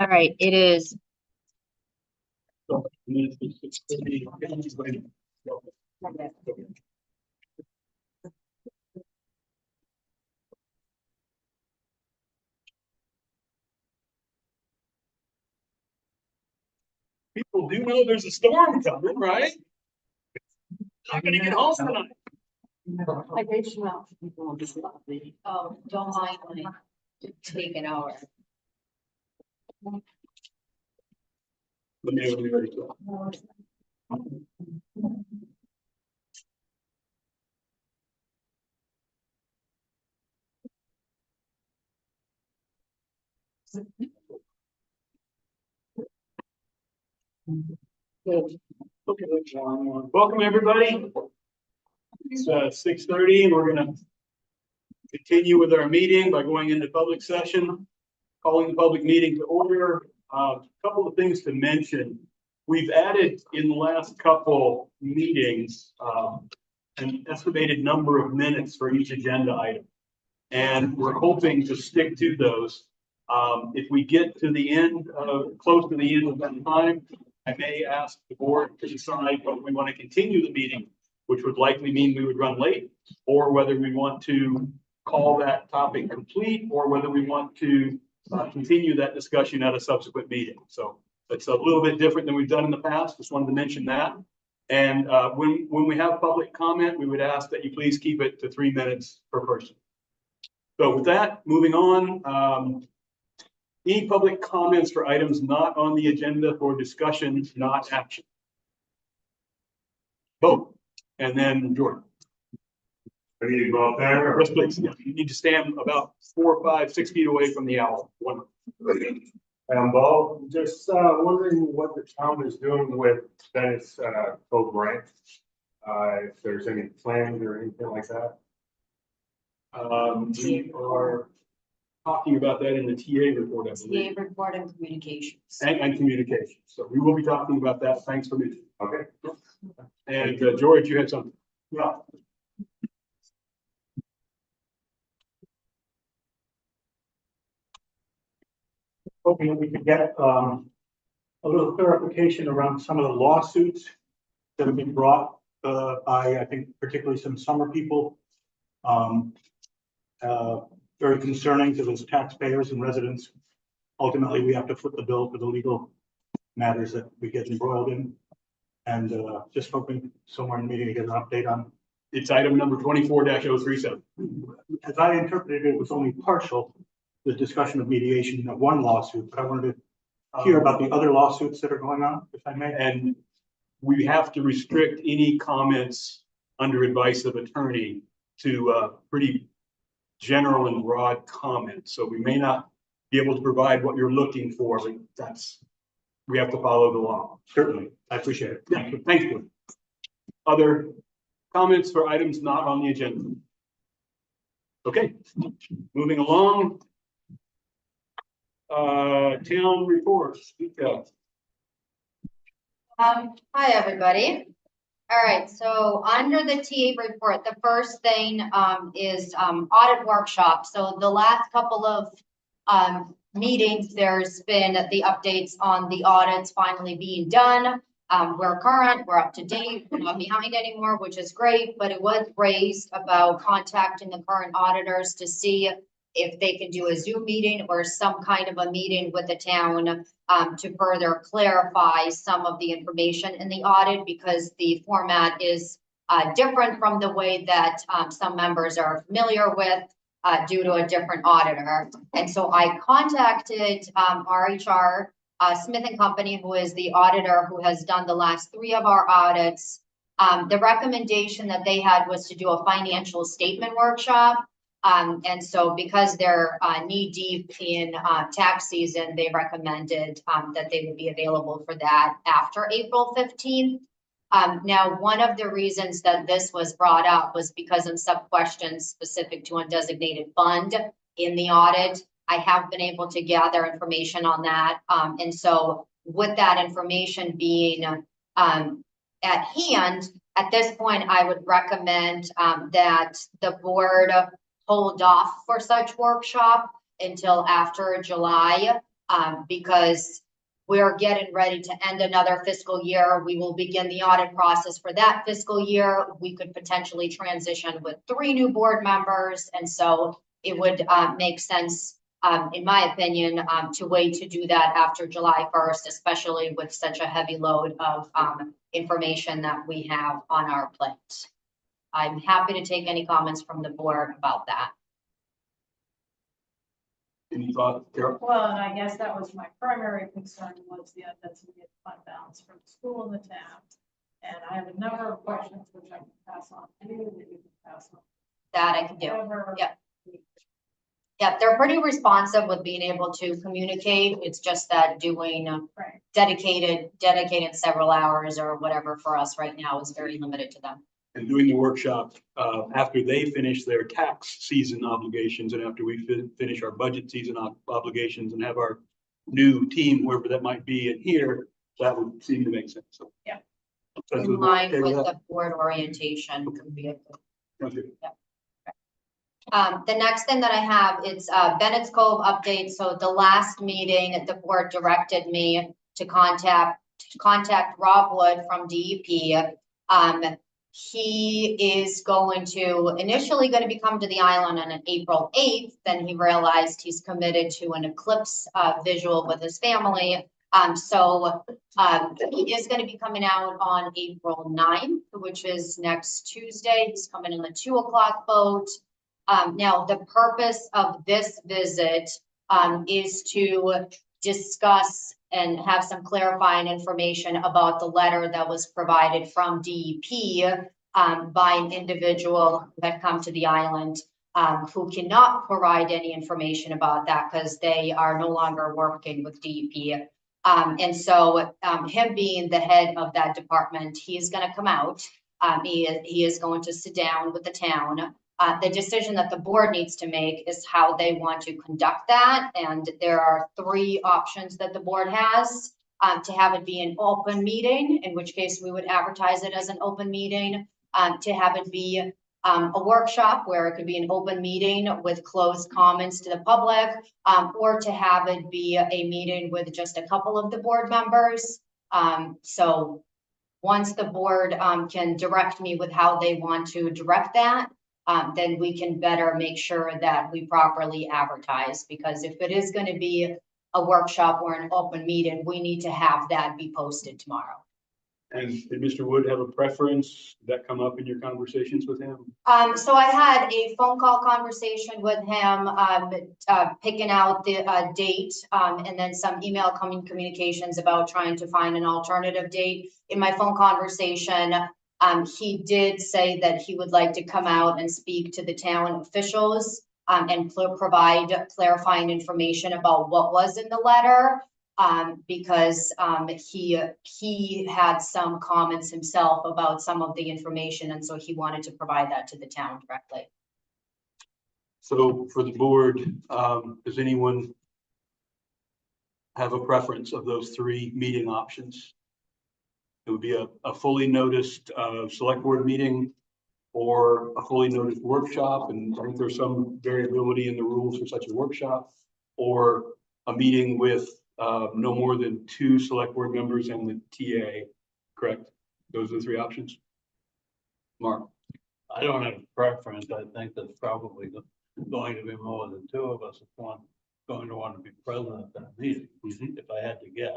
All right, it is. People do know there's a storm coming, right? Not gonna get home tonight. I did smell. Oh, don't mind when it take an hour. Let me know when you're ready. Okay, welcome everybody. It's 6:30. We're gonna continue with our meeting by going into public session, calling the public meeting to order. A couple of things to mention. We've added in the last couple meetings an estimated number of minutes for each agenda item. And we're hoping to stick to those. If we get to the end, close to the end of that time, I may ask the board to decide whether we want to continue the meeting, which would likely mean we would run late, or whether we want to call that topic complete, or whether we want to continue that discussion at a subsequent meeting. So it's a little bit different than we've done in the past. Just wanted to mention that. And when we have public comment, we would ask that you please keep it to 3 minutes per person. So with that, moving on, any public comments for items not on the agenda for discussion, not action? Vote. And then Jordan. I need to go out there. Yes, please. Yeah, you need to stand about 4, 5, 6 feet away from the owl. Bo, just wondering what the town is doing with Venice Cove Ranch. If there's any plans or anything like that. We are talking about that in the TA report, I believe. TA report and communications. And communication. So we will be talking about that. Thanks for mentioning. Okay. And George, you had something. Yeah. Hoping we could get a little clarification around some of the lawsuits that have been brought by, I think, particularly some summer people. Very concerning to those taxpayers and residents. Ultimately, we have to foot the bill for the legal matters that we get embroiled in. And just hoping somewhere in the meeting to get an update on. It's item number 24-037. As I interpreted it, was only partial, the discussion of mediation of one lawsuit, but I wanted to hear about the other lawsuits that are going on, if I may. And we have to restrict any comments under advice of attorney to pretty general and broad comments. So we may not be able to provide what you're looking for, but we have to follow the law. Certainly, I appreciate it. Yeah, thank you. Other comments for items not on the agenda? Okay, moving along. Town reports. Hi, everybody. All right, so under the TA report, the first thing is audit workshop. So the last couple of meetings, there's been the updates on the audits finally being done. We're current, we're up to date, we're not behind anymore, which is great, but it was raised about contacting the current auditors to see if they can do a Zoom meeting or some kind of a meeting with the town to further clarify some of the information in the audit, because the format is different from the way that some members are familiar with due to a different auditor. And so I contacted RHR Smith and Company, who is the auditor who has done the last 3 of our audits. The recommendation that they had was to do a financial statement workshop. And so because they're knee deep in tax season, they recommended that they would be available for that after April 15th. Now, one of the reasons that this was brought up was because of some questions specific to undesignated fund in the audit. I have been able to gather information on that. And so with that information being at hand, at this point, I would recommend that the board hold off for such workshop until after July. because we're getting ready to end another fiscal year. We will begin the audit process for that fiscal year. We could potentially transition with 3 new board members. And so it would make sense, in my opinion, to wait to do that after July 1st, especially with such a heavy load of information that we have on our plate. I'm happy to take any comments from the board about that. Any thoughts, Carol? Well, and I guess that was my primary concern was the undesignated fund balance for the school and the town. And I have a number of questions which I can pass on to you, that you can pass on. That I can do. Whatever. Yeah. Yeah, they're pretty responsive with being able to communicate. It's just that doing Right. dedicated several hours or whatever for us right now is very limited to them. And doing the workshop, after they finish their tax season obligations and after we finish our budget season obligations and have our new team, wherever that might be in here, that would seem to make sense. So. Yeah. That's In what- line okay with that? the board orientation could be a good. Sounds good. The next thing that I have is Bennett's Cove update. So the last meeting, the board directed me to contact Rob Wood from DEP. He is initially going to be coming to the island on April 8th. Then he realized he's committed to an eclipse visual with his family. So he is going to be coming out on April 9th, which is next Tuesday. He's coming in the 2 o'clock boat. Now, the purpose of this visit is to discuss and have some clarifying information about the letter that was provided from DEP by an individual who had come to the island who cannot provide any information about that because they are no longer working with DEP. And so him being the head of that department, he is going to come out. He is going to sit down with the town. The decision that the board needs to make is how they want to conduct that. And there are 3 options that the board has to have it be an open meeting, in which case we would advertise it as an open meeting, to have it be a workshop where it could be an open meeting with closed comments to the public, or to have it be a meeting with just a couple of the board members. So once the board can direct me with how they want to direct that, then we can better make sure that we properly advertise, because if it is going to be a workshop or an open meeting, we need to have that be posted tomorrow. And did Mr. Wood have a preference? Did that come up in your conversations with him? So I had a phone call conversation with him, picking out the date, and then some email communications about trying to find an alternative date. In my phone conversation, he did say that he would like to come out and speak to the town officials and provide clarifying information about what was in the letter. Because he had some comments himself about some of the information, and so he wanted to provide that to the town directly. So for the board, does anyone have a preference of those 3 meeting options? It would be a fully noticed select board meeting or a fully noticed workshop, and I think there's some variability in the rules for such a workshop, or a meeting with no more than 2 select board members and the TA, correct? Those are the 3 options. Mark? I don't have a preference. I think there's probably going to be more than 2 of us if one going to want to be present at that meeting. If I had to guess,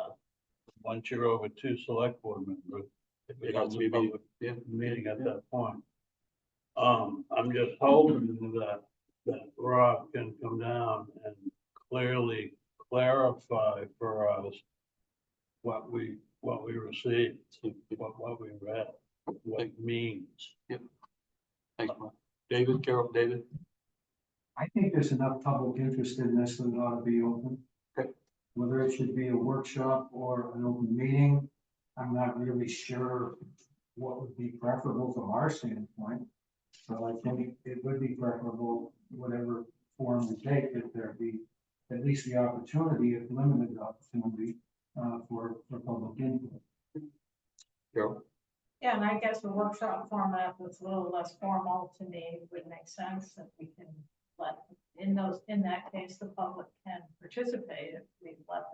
once you're over 2 select board members, it becomes a public meeting at that point. I'm just hoping that Rob can come down and clearly clarify for us what we received, what we read, what it means. Thanks, Mark. David, Carol, David? I think there's enough public interest in this that it ought to be open. Okay. Whether it should be a workshop or an open meeting, I'm not really sure what would be preferable from our standpoint. So I think it would be preferable, whatever form we take, that there be at least the opportunity, if limited opportunity, for public input. Carol? Yeah, and I guess the workshop format that's a little less formal to me would make sense, that we can let, in that case, the public can participate if we let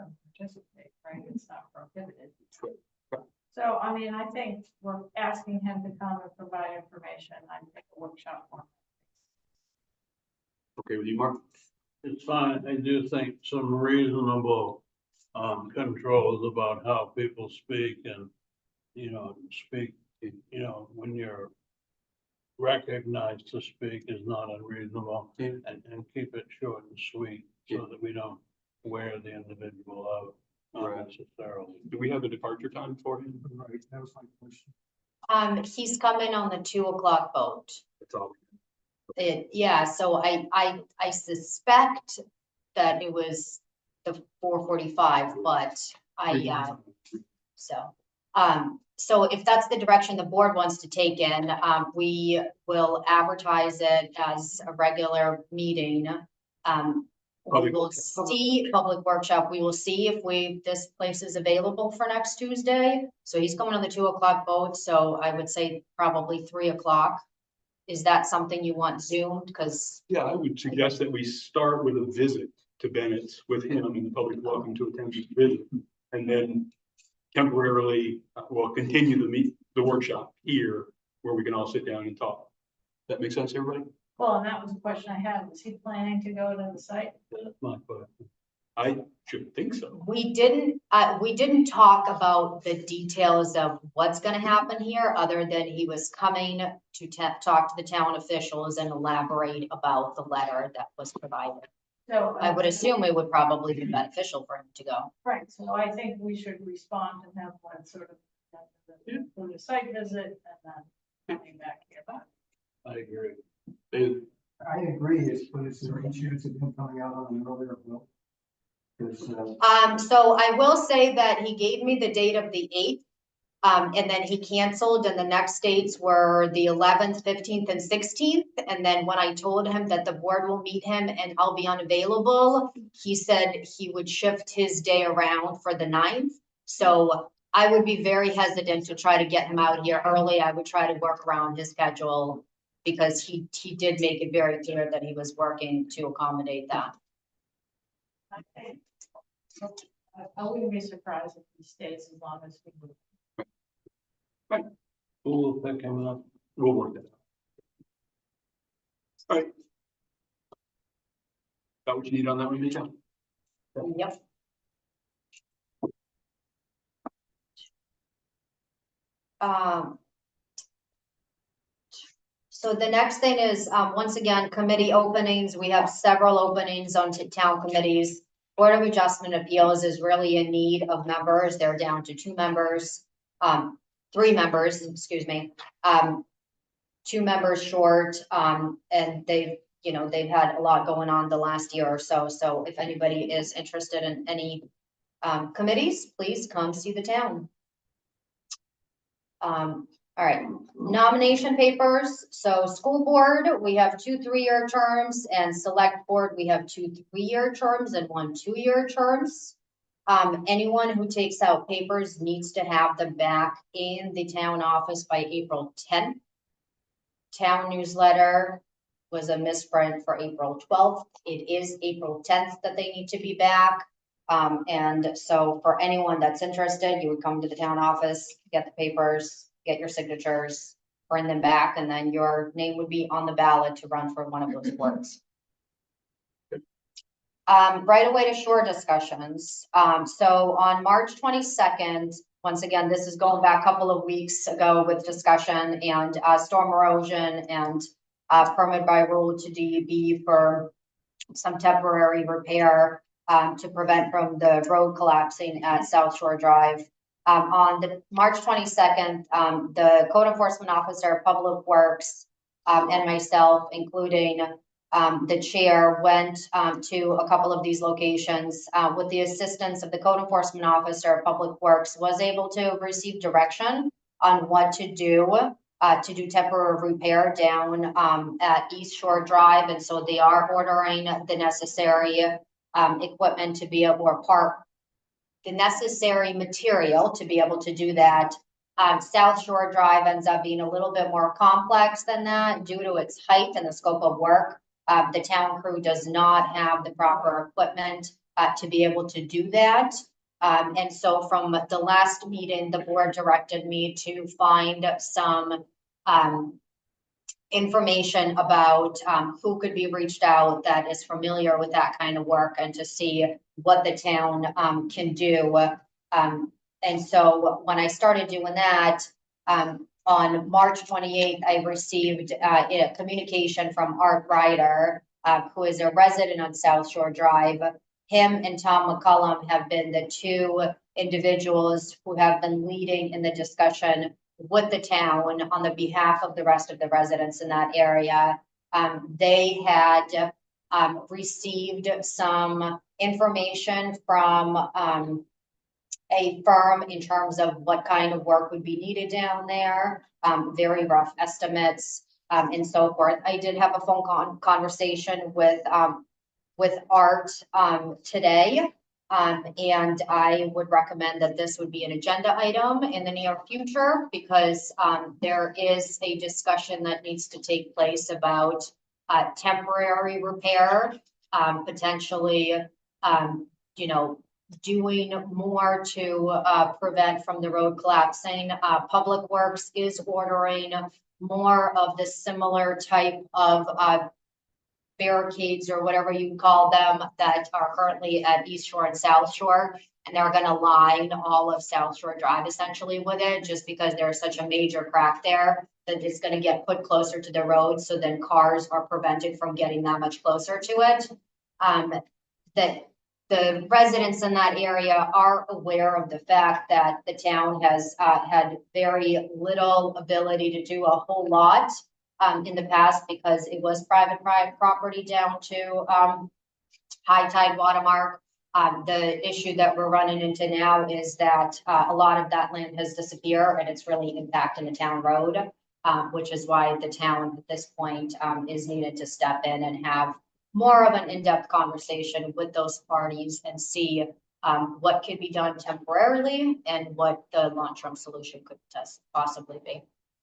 I mean, I think we're asking him to come and provide information. I think a workshop one. Okay with you, Mark? It's fine. I do think some reasonable, controls about how people speak and, speak, when you're recognized to speak is not unreasonable. Yeah. And keep it short and sweet so that we don't wear the individual out unnecessarily. Do we have a departure time for him? Right, that was my question. He's coming on the 2 o'clock boat. That's all. Yeah, so I suspect that it was the 4:45, but so if that's the direction the board wants to take in, we will advertise it as a regular meeting. We Public will workshop. see, public workshop, we will see if this place is available for next Tuesday. So he's coming on the 2 o'clock boat, so I would say probably 3 o'clock. Is that something you want zoomed? Because, Yeah, I would suggest that we start with a visit to Bennett's with him and the public welcome to attend his visit. And then temporarily, we'll continue the workshop here where we can all sit down and talk. That make sense, everybody? Well, and that was a question I had. Was he planning to go to the site? That's my question. I should think so. we didn't talk about the details of what's gonna happen here, other than he was coming to talk to the town officials and elaborate about the letter that was provided. So I would assume it would probably be beneficial for him to go. right, so I think we should respond and have one sort of for the site visit and then coming back here. I agree. I agree, but is there any chance of him coming out on an earlier bill? Because, So I will say that he gave me the date of the 8th. And then he canceled, and the next dates were the 11th, 15th, and 16th. And then when I told him that the board will meet him and I'll be unavailable, he said he would shift his day around for the 9th. So I would be very hesitant to try to get him out here early. I would try to work around his schedule because he did make it very clear that he was working to accommodate that. Okay. So I wouldn't be surprised if he stays as long as we move. Who will pick him up? We'll work that out. All right. Got what you need on that one, Mitchell? Yep. So the next thing is, once again, committee openings. We have several openings on town committees. Board of Adjustment Appeals is really in need of members. They're down to 2 members, 3 members, excuse me. 2 members short, and they've had a lot going on the last year or so. So if anybody is interested in any committees, please come see the town. All right, nomination papers. So school board, we have 2 3-year terms, and select board, we have 2 3-year terms and 1 2-year terms. Anyone who takes out papers needs to have them back in the town office by April 10th. Town newsletter was a misprint for April 12th. It is April 10th that they need to be back. And so for anyone that's interested, you would come to the town office, get the papers, get your signatures, bring them back, and then your name would be on the ballot to run for one of those boards. Right away to shore discussions. So on March 22nd, once again, this is going back a couple of weeks ago with discussion and storm erosion and permit by rule to DEP for some temporary repair to prevent from the road collapsing at South Shore Drive. On the March 22nd, the code enforcement officer, Public Works, and myself, including the chair, went to a couple of these locations with the assistance of the code enforcement officer. Public Works was able to receive direction on what to do temporary repair down at East Shore Drive, and so they are ordering the necessary equipment to be able to the necessary material to be able to do that. South Shore Drive ends up being a little bit more complex than that due to its height and the scope of work. The town crew does not have the proper equipment to be able to do that. And so from the last meeting, the board directed me to find some, information about, who could be reached out that is familiar with that kind of work and to see what the town, can do. And so when I started doing that, on March 28th, I received, a communication from Art Ryder, who is a resident on South Shore Drive. Him and Tom McCullum have been the two individuals who have been leading in the discussion with the town on the behalf of the rest of the residents in that area. They had, received some information from, a firm in terms of what kind of work would be needed down there, very rough estimates, and so forth. I did have a phone conversation with Art, today. And I would recommend that this would be an agenda item in the near future because, there is a discussion that needs to take place about, temporary repair, potentially, you know, doing more to, prevent from the road collapsing. Public Works is ordering more of the similar type of, barricades or whatever you call them that are currently at East Shore and South Shore. And they're gonna line all of South Shore Drive essentially with it, just because there's such a major crack there that it's gonna get put closer to the road, so then cars are prevented from getting that much closer to it. That the residents in that area are aware of the fact that the town has, had very little ability to do a whole lot in the past because it was private property down to, high tide watermark. The issue that we're running into now is that, a lot of that land has disappeared and it's really impacting the town road, which is why the town at this point, is needed to step in and have more of an in-depth conversation with those parties and see, what could be done temporarily and what the long-term solution could possibly be.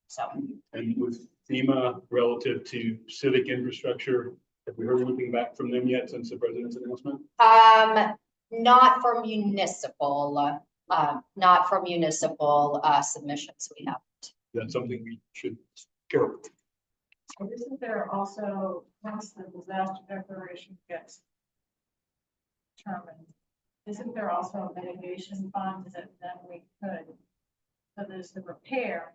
So. And with FEMA relative to civic infrastructure, have we heard anything back from them yet since the president's announcement? Not for municipal, submissions we have. That's something we should care about. And isn't there also, once the disaster declaration gets determined, isn't there also a mitigation fund that then we could, so there's the repair,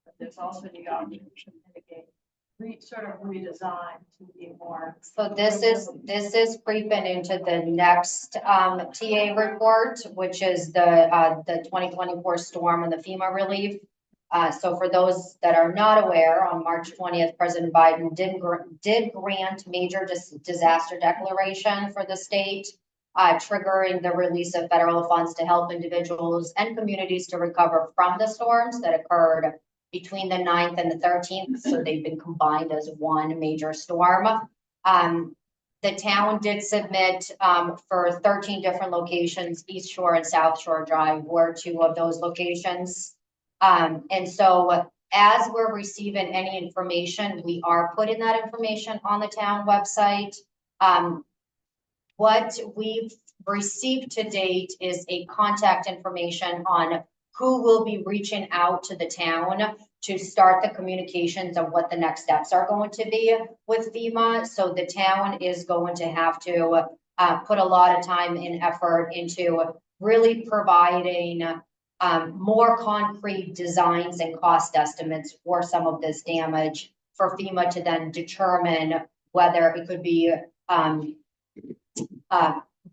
but there's also the option to mitigate, sort of redesign to be more. So this is creeping into the next, TA report, which is the 2024 storm and the FEMA relief. So for those that are not aware, on March 20th, President Biden did grant major disaster declaration for the state, triggering the release of federal funds to help individuals and communities to recover from the storms that occurred between the 9th and the 13th. So they've been combined as one major storm. The town did submit, for 13 different locations. East Shore and South Shore Drive were two of those locations. And so as we're receiving any information, we are putting that information on the town website. What we've received to date is a contact information on who will be reaching out to the town to start the communications of what the next steps are going to be with FEMA. So the town is going to have to put a lot of time and effort into really providing more concrete designs and cost estimates for some of this damage for FEMA to then determine whether it could be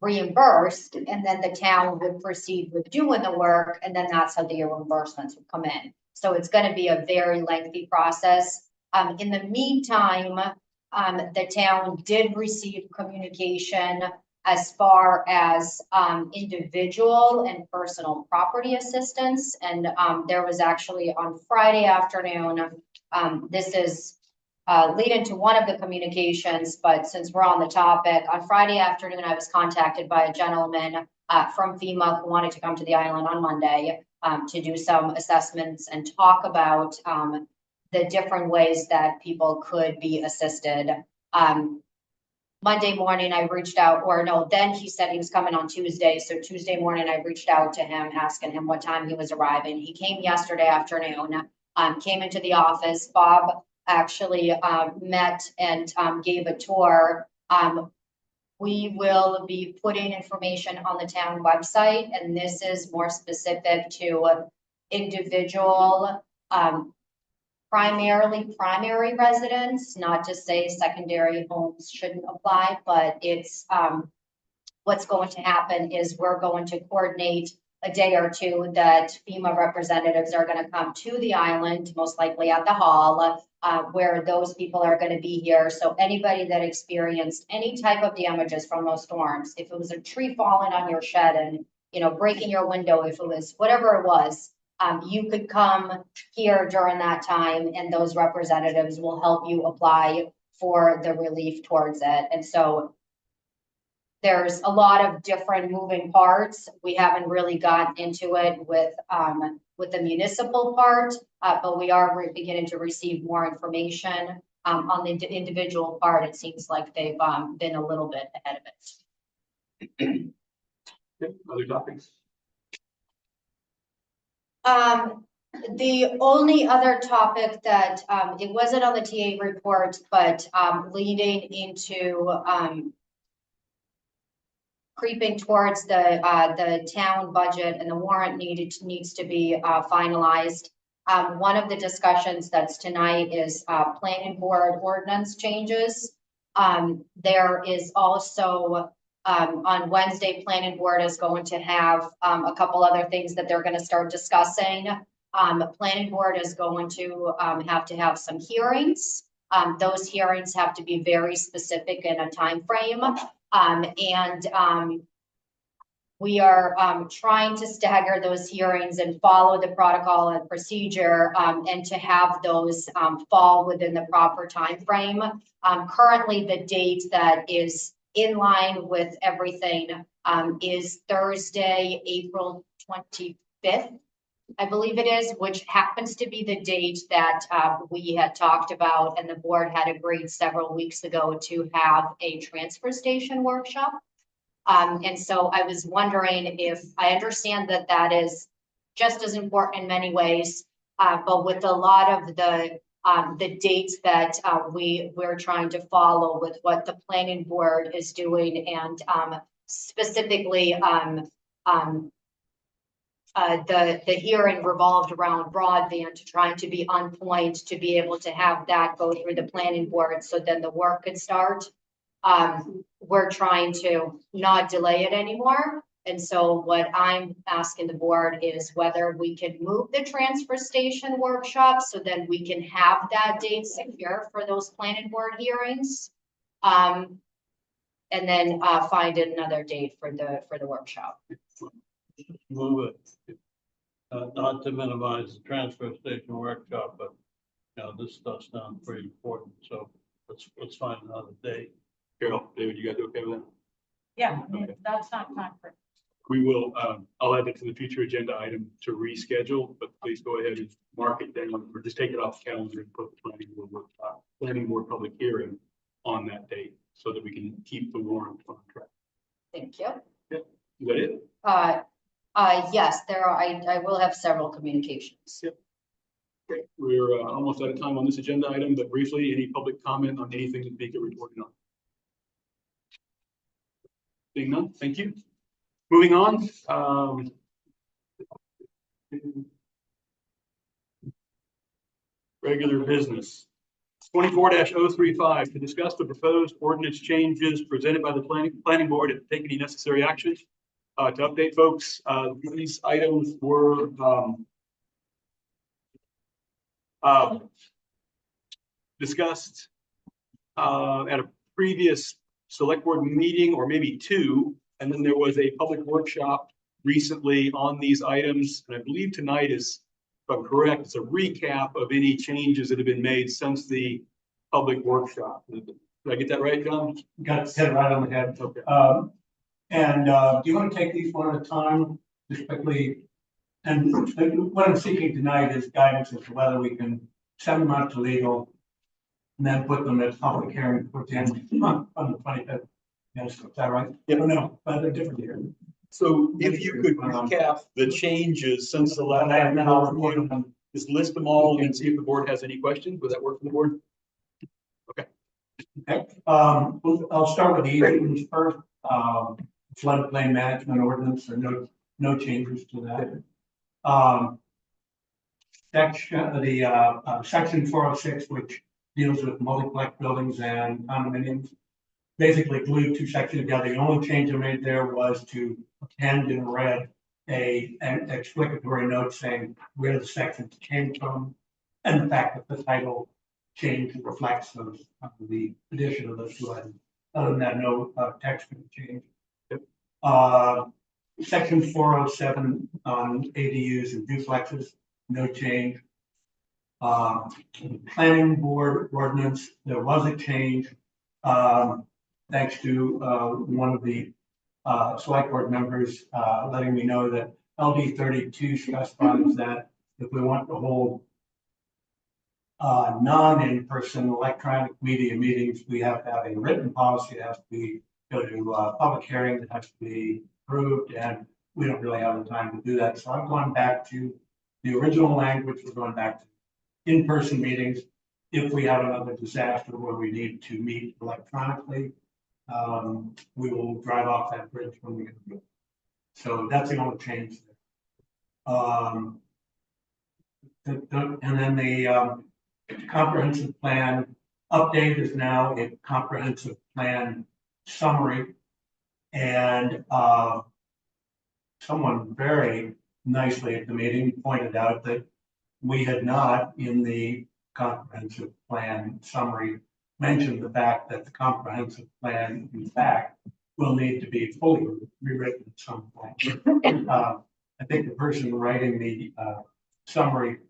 reimbursed, and then the town would proceed with doing the work, and then that's how the reimbursements would come in. So it's going to be a very lengthy process. In the meantime, the town did receive communication as far as individual and personal property assistance. And there was actually on Friday afternoon, this is leading to one of the communications, but since we're on the topic, on Friday afternoon, I was contacted by a gentleman from FEMA who wanted to come to the island on Monday to do some assessments and talk about the different ways that people could be assisted. Monday morning, I reached out, or no, then he said he was coming on Tuesday. So Tuesday morning, I reached out to him, asking him what time he was arriving. He came yesterday afternoon, came into the office. Bob actually, met and, gave a tour. We will be putting information on the town website, and this is more specific to individual, primarily primary residents, not to say secondary homes shouldn't apply, but it's, what's going to happen is we're going to coordinate a day or two that FEMA representatives are gonna come to the island, most likely at the hall, where those people are gonna be here. So anybody that experienced any type of damages from those storms, if it was a tree falling on your shed and, you know, breaking your window, if it was whatever it was, you could come here during that time and those representatives will help you apply for the relief towards it. And so there's a lot of different moving parts. We haven't really gotten into it with the municipal part, but we are beginning to receive more information. On the individual part, it seems like they've been a little bit ahead of it. Yep, other topics? The only other topic that, it wasn't on the TA report, but, leading into, creeping towards the town budget and the warrant needs to be, finalized. One of the discussions that's tonight is, planning board ordinance changes. There is also, on Wednesday, planning board is going to have, a couple other things that they're gonna start discussing. Planning board is going to, have some hearings. Those hearings have to be very specific in a time frame. We are, trying to stagger those hearings and follow the protocol and procedure, and to have those, fall within the proper time frame. Currently, the date that is in line with everything, is Thursday, April 25th. I believe it is, which happens to be the date that, we had talked about and the board had agreed several weeks ago to have a transfer station workshop. And so I was wondering if, I understand that that is just as important in many ways, but with a lot of the dates that, we're trying to follow with what the planning board is doing and, specifically, the hearing revolved around broadband, trying to be on point, to be able to have that go through the planning board, so then the work could start. We're trying to not delay it anymore. And so what I'm asking the board is whether we can move the transfer station workshop so then we can have that date secure for those planning board hearings. And then, find another date for the workshop. Move it. Not to minimize the transfer station workshop, but, you know, this stuff sounds pretty important, so let's find another date. Carol, David, you guys okay with that? Yeah, I mean, that's not time for. We will, I'll add it to the future agenda item to reschedule, but please go ahead and mark it down or just take it off the calendar and put the planning board public hearing on that date so that we can keep the warrant on track. Thank you. Is that it? Yes, there are, I will have several communications. Yep. Great. We're almost out of time on this agenda item, but briefly, any public comment on anything that Vika reported on? Seeing none, thank you. Moving on. Regular business. 24-035 to discuss the proposed ordinance changes presented by the planning board and take any necessary actions. To update folks, these items were discussed at a previous select board meeting, or maybe two, and then there was a public workshop recently on these items, and I believe tonight is, if I'm correct, it's a recap of any changes that have been made since the public workshop. Did I get that right, John? Got it right on the head. Okay. Do you want to take these one at a time, just quickly? And what I'm seeking tonight is guidance as to whether we can send them out to legal and then put them as public hearing for the end on the 25th. Yes, is that right? Yep. Or no, but they're different here. So if you could recap the changes since the last And time, then I'll report them. just list them all and see if the board has any questions. Would that work for the board? Okay, I'll start with the easy ones first. Floodplain management ordinance, or no changes to that. Section 406, which deals with multiplex buildings and condominiums. Basically glued two sections together. The only change I made there was to append in red an explanatory note saying where the sections came from, and the fact that the title change reflects those, the addition of those two items. Other than that, no text can change. Section 407 on ADUs and duplexes, no change. Planning board ordinance, there was a change. Thanks to one of the select board members letting me know that LD 32 specifies that if we want to hold non-in-person electronic media meetings, we have to have a written policy. It has to go to public hearing. It has to be approved, and we don't really have the time to do that. So I'm going back to the original language. We're going back to in-person meetings. If we have another disaster where we need to meet electronically, we will drive off that bridge when we get to it. So that's the only change there. And then the comprehensive plan update is now a comprehensive plan summary. And someone very nicely at the meeting pointed out that we had not, in the comprehensive plan summary, mentioned the fact that the comprehensive plan, in fact, will need to be fully rewritten at some point. I think the person writing the summary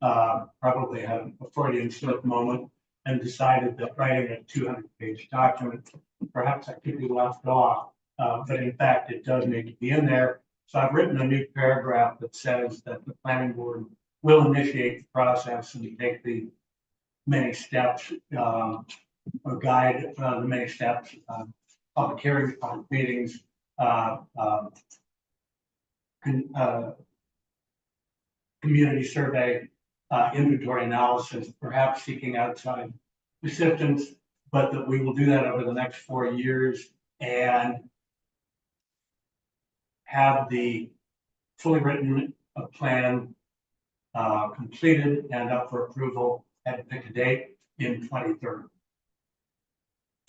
probably had a Freudian slip moment and decided that writing a 200-page document, perhaps that could be left off, but in fact, it does need to be in there. So I've written a new paragraph that says that the planning board will initiate the process and take the many steps, or guide the many steps, public hearings, public meetings, community survey, inventory analysis, perhaps seeking outside assistance, but that we will do that over the next 4 years and have the fully written plan completed and up for approval and pick a date in 2030.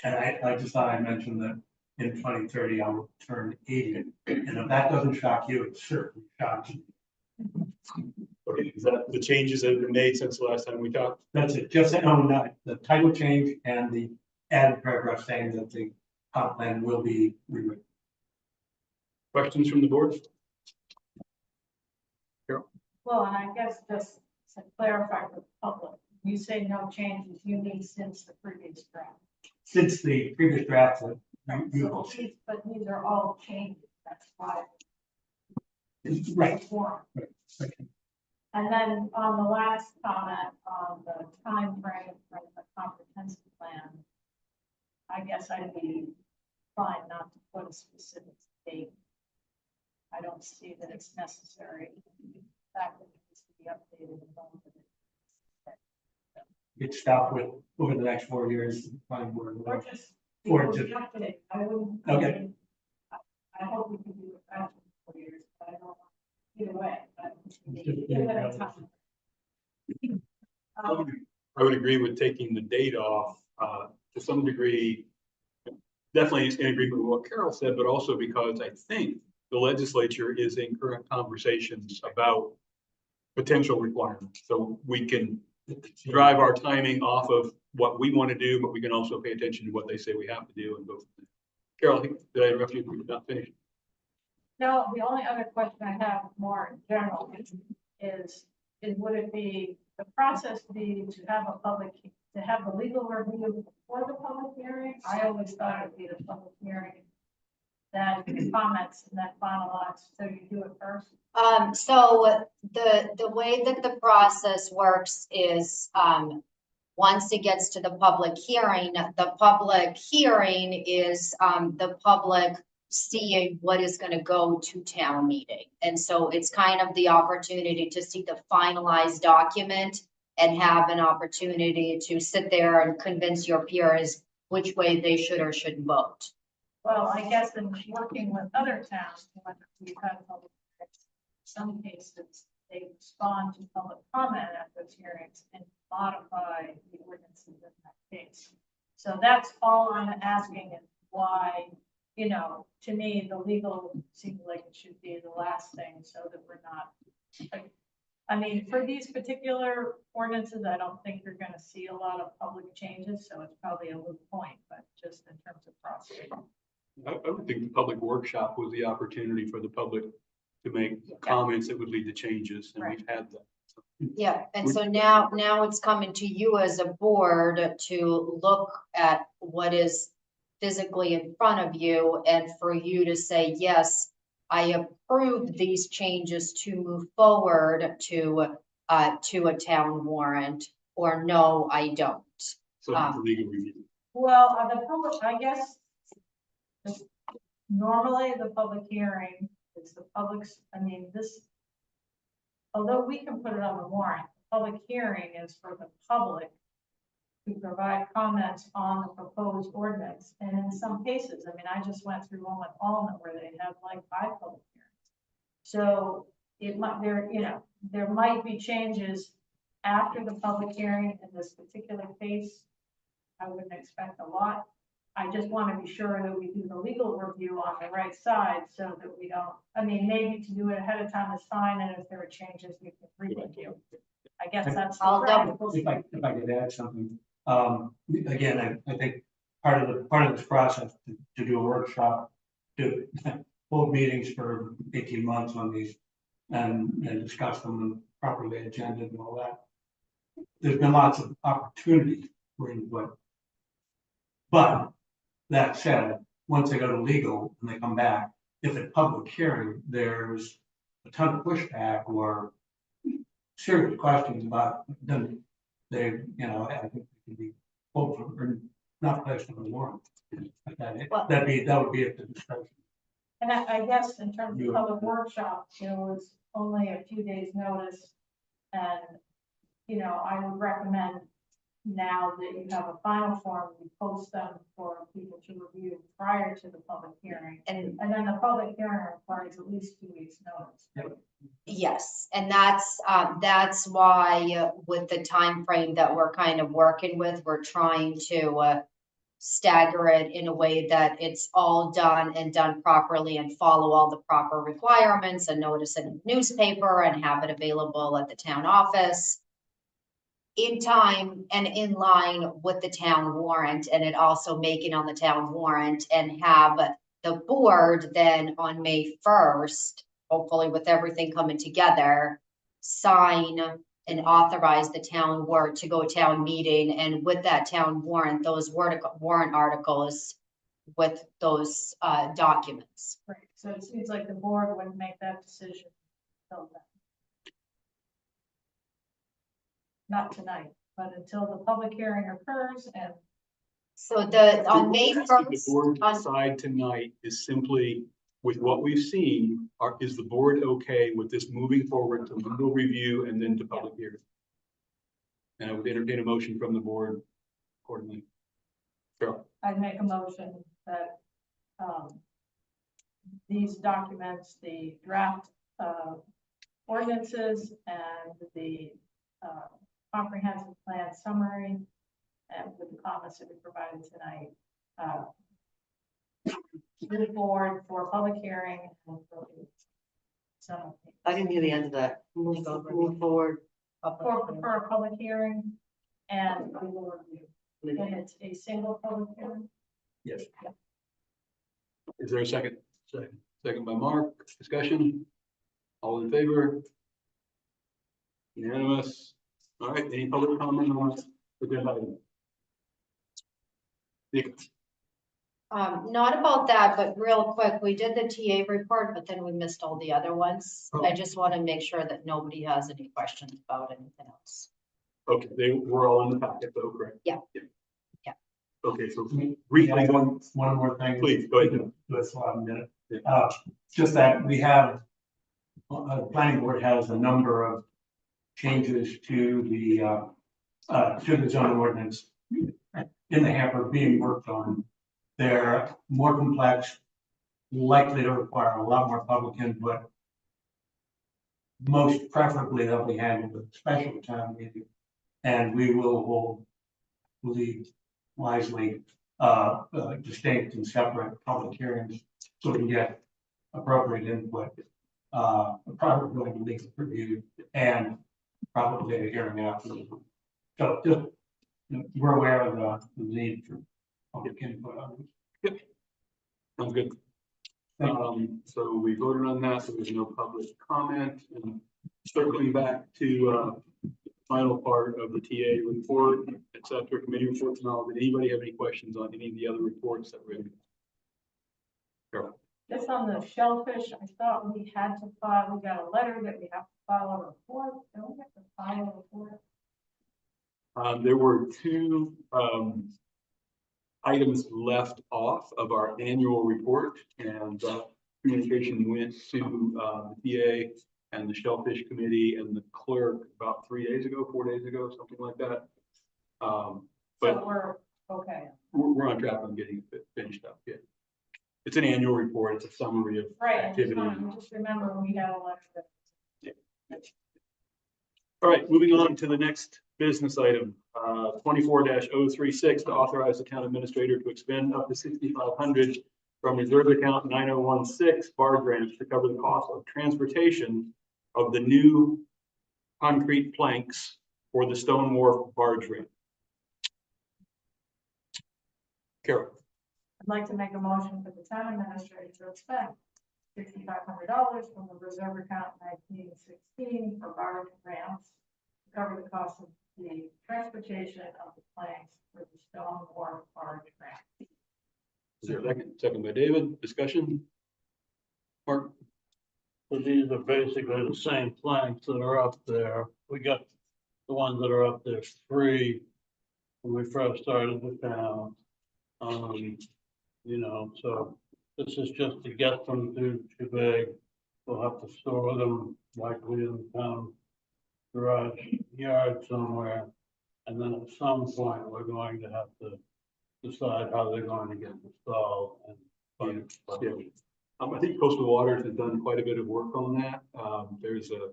And I just thought I'd mention that in 2030, I will turn 80. And if that doesn't shock you, it certainly shocks me. Okay, is that the changes that have been made since the last time we talked? That's it, just the title change and the added paragraph saying that the comp plan will be rewritten. Questions from the board? Well, and I guess just to clarify for the public, you say no changes, you mean since the previous draft. Since the previous draft, But these are all changes, that's why. right. Form. Right. And then on the last comment on the time frame for the comprehensive plan, I guess I'd be fine not to put a specific date. I don't see that it's necessary. In fact, it needs to be updated. Get stopped with over the next 4 years. Or just. Or it will just- be updated. I wouldn't. Okay. I hope we can do it faster than 4 years, but I don't want either way. But Just- give it a time. I would agree with taking the date off, to some degree. Definitely in agreement with what Carol said, but also because I think the legislature is in current conversations about potential requirements. So we can drive our timing off of what we want to do, but we can also pay attention to what they say we have to do and go from there. Carol, did I interrupt you? We did not finish. No, the only other question I have more in general is would it be, the process be to have a public, to have the legal review before the public hearing? I always thought it'd be the public hearing, then comments and then finalize, so you do it first? So the way that the process works is, Once it gets to the public hearing is, the public seeing what is gonna go to town meeting. And so it's kind of the opportunity to see the finalized document and have an opportunity to sit there and convince your peers which way they should or shouldn't vote. Well, I guess in working with other towns, when we've had public hearings, some cases, they respond to public comment at those hearings and modify the ordinances in that case. So that's all I'm asking is why, you know, to me, the legal seems like it should be the last thing so that we're not. I mean, for these particular ordinances, I don't think you're gonna see a lot of public changes, so it's probably a moot point, but just in terms of process. I would think the public workshop was the opportunity for the public to make comments that would lead to changes, and we've had that. Yeah, and so now it's coming to you as a board to look at what is physically in front of you and for you to say, yes, I approve these changes to move forward to a town warrant, or no, I don't. So the legal review. Well, the public, I guess. Normally, the public hearing is the public's, I mean, this. Although we can put it on the warrant, the public hearing is for the public. To provide comments on the proposed ordinance, and in some cases, I mean, I just went through one with Alma where they have like 5 public hearings. So it might, there might be changes after the public hearing in this particular case. I wouldn't expect a lot. I just want to be sure that we do the legal review on the right side so that we don't, I mean, maybe to do it ahead of time is fine, and if there are changes, we can re-review. I guess that's. I'll double- If I could add something, again, I think part of this process to do a workshop, to hold meetings for 18 months on these and discuss them and properly agenda and all that. There's been lots of opportunity for input. But that said, once they go to legal and they come back, if at public hearing, there's a ton of pushback or serious questions about them, they, I think it can be pulled from, or not placed on the warrant. That would be at the discretion. And I guess in terms of public workshop, it was only a few days' notice. And, I would recommend now that you have a final form, you post them for people to review prior to the public hearing. And then the public hearing requires at least 2 weeks' notice. Yes, and that's why with the time frame that we're kind of working with, we're trying to stagger it in a way that it's all done and done properly and follow all the proper requirements and notice it in the newspaper and have it available at the town office in time and in line with the town warrant, and it also make it on the town warrant and have the board then on May 1st, hopefully with everything coming together, sign and authorize the town warrant to go town meeting, and with that town warrant, those warrant articles with those documents. Right, so it seems like the board would make that decision. until then. Not tonight, but until the public hearing occurs and. So on May The 1st, board decide tonight is simply, with what we've seen, is the board okay with this moving forward to legal review and then to public hearing? And I would entertain a motion from the board accordingly. Sure. I'd make a motion that these documents, the draft ordinances and the comprehensive plan summary, and with the comments that we provided tonight, move forward for public hearing. So I didn't hear the end of that. Move forward. for a public hearing and we will review. And it's a single public hearing. Yes. Is there a second? Second by Mark. Discussion? All in favor? Unanimous. All right, any public comment on this agenda item? not about that, but real quick, we did the TA report, but then we missed all the other ones. I just want to make sure that nobody has any questions about anything else. Okay, they were all in the packet though, correct? Yeah. Yeah. Okay, so briefly, One more thing. please, go ahead. Let's have a minute. Yeah. Just that we have, the planning board has a number of changes to the zoning ordinance in the hamper being worked on. They're more complex, likely to require a lot more public input. Most preferably, they'll be handled at a special town meeting, and we will hold, believe wisely, distinct and separate public hearings so we can get appropriate input, probably going to legal review and probably a hearing after. So just, we're aware of the need for public input on this. Sounds good. So we voted on that, so there's no public comment, and circling back to, final part of the TA report, et cetera, committee reports and all. Did anybody have any questions on any of the other reports that were in? Carol? Just on the shellfish, I thought we had to file, we got a letter that we have to file a report. Don't we have to file a report? There were two, items left off of our annual report, and communication went to the PA and the Shellfish Committee and the clerk about 4 days ago, something like that. So But we're, okay, we're on track on getting it finished up. Yeah, it's an annual report. It's a summary of right, I activity. just remember we had a letter that. All right, moving on to the next business item, 24-036 to authorize the town administrator to expend up to $6,500 from reserve account 9016 bar grants to cover the cost of transportation of the new concrete planks for the Stone Wharf barge ramp. Carol. I'd like to make a motion for the town administrator to expend $6,500 from the reserve account 1916 for barge ramps to cover the cost of the transportation of the planks for the Stone Wharf barge ramp. Is there a second? Second by David. Discussion? Mark? So these are basically the same planks that are up there. We got the ones that are up there free when we first started the town. You know, so this is just to get them too big. We'll have to store them likely in the town garage yard somewhere. And then at some point, we're going to have to decide how they're going to get installed and. Yeah. I think Coastal Waters has done quite a bit of work on that. There's a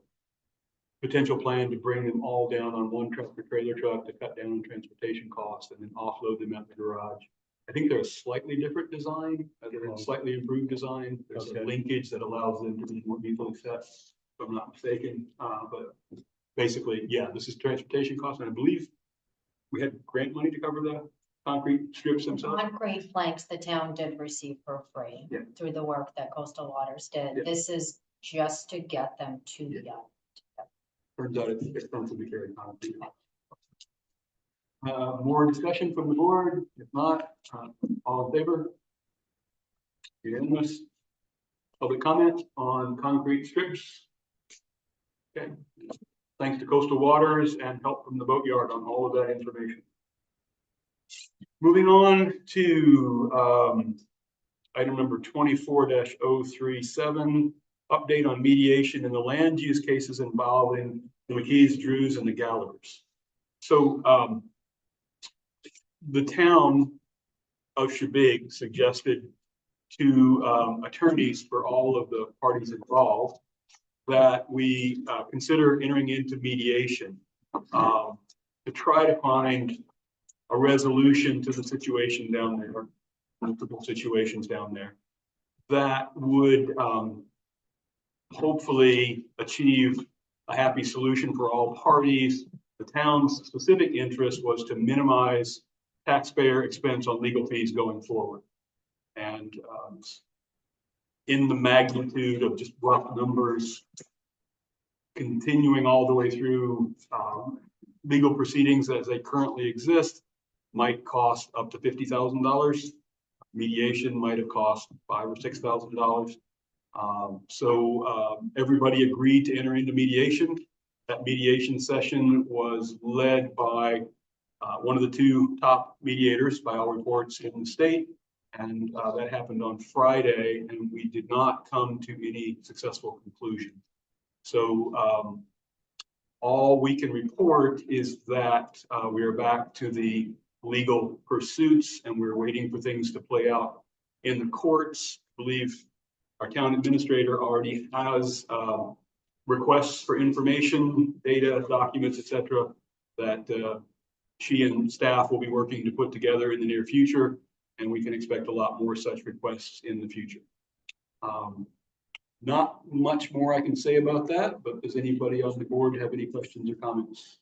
potential plan to bring them all down on one tractor trailer truck to cut down on transportation costs and then offload them at the garage. I think they're a slightly different design, they're a slightly improved design. There's a linkage that allows them to be more easily set, if I'm not mistaken. But basically, yeah, this is transportation costs, and I believe we had grant money to cover the concrete strips themselves. Concrete planks the town did receive for free Yeah. through the work that Coastal Waters did. Yeah. This is just to get them to Yeah. you. Turns out it's expensive to carry concrete. More discussion from the board? If not, all in favor? Unanimous. Public comment on concrete strips? Okay. Thanks to Coastal Waters and help from the boatyard on all of that information. Moving on to item number 24-037, update on mediation in the land use cases involving the McKees, Drews, and the Gallagher's. So the town of Shebig suggested to attorneys for all of the parties involved that we consider entering into mediation to try to find a resolution to the situation down there, multiple situations down there, that would hopefully achieve a happy solution for all parties. The town's specific interest was to minimize taxpayer expense on legal fees going forward. And in the magnitude of just rough numbers, continuing all the way through legal proceedings as they currently exist might cost up to $50,000. Mediation might have cost $5,000 or $6,000. So everybody agreed to enter into mediation. That mediation session was led by one of the two top mediators by all reports in the state. And that happened on Friday, and we did not come to any successful conclusion. So all we can report is that we are back to the legal pursuits, and we're waiting for things to play out in the courts. I believe our town administrator already has requests for information, data, documents, etc., that she and staff will be working to put together in the near future, and we can expect a lot more such requests in the future. Not much more I can say about that, but does anybody on the board have any questions or comments?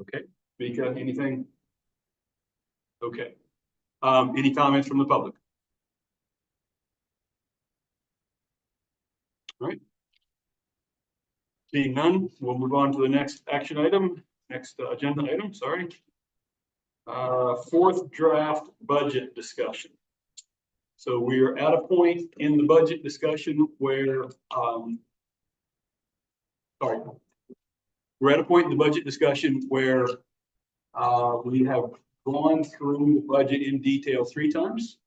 Okay, Vika, anything? Okay. Any comments from the public? All right. Seeing none, we'll move on to the next action item, next agenda item, sorry. Fourth draft budget discussion. So we are at a point in the budget discussion where, we're at a point in the budget discussion where we have gone through the budget in detail 3 times.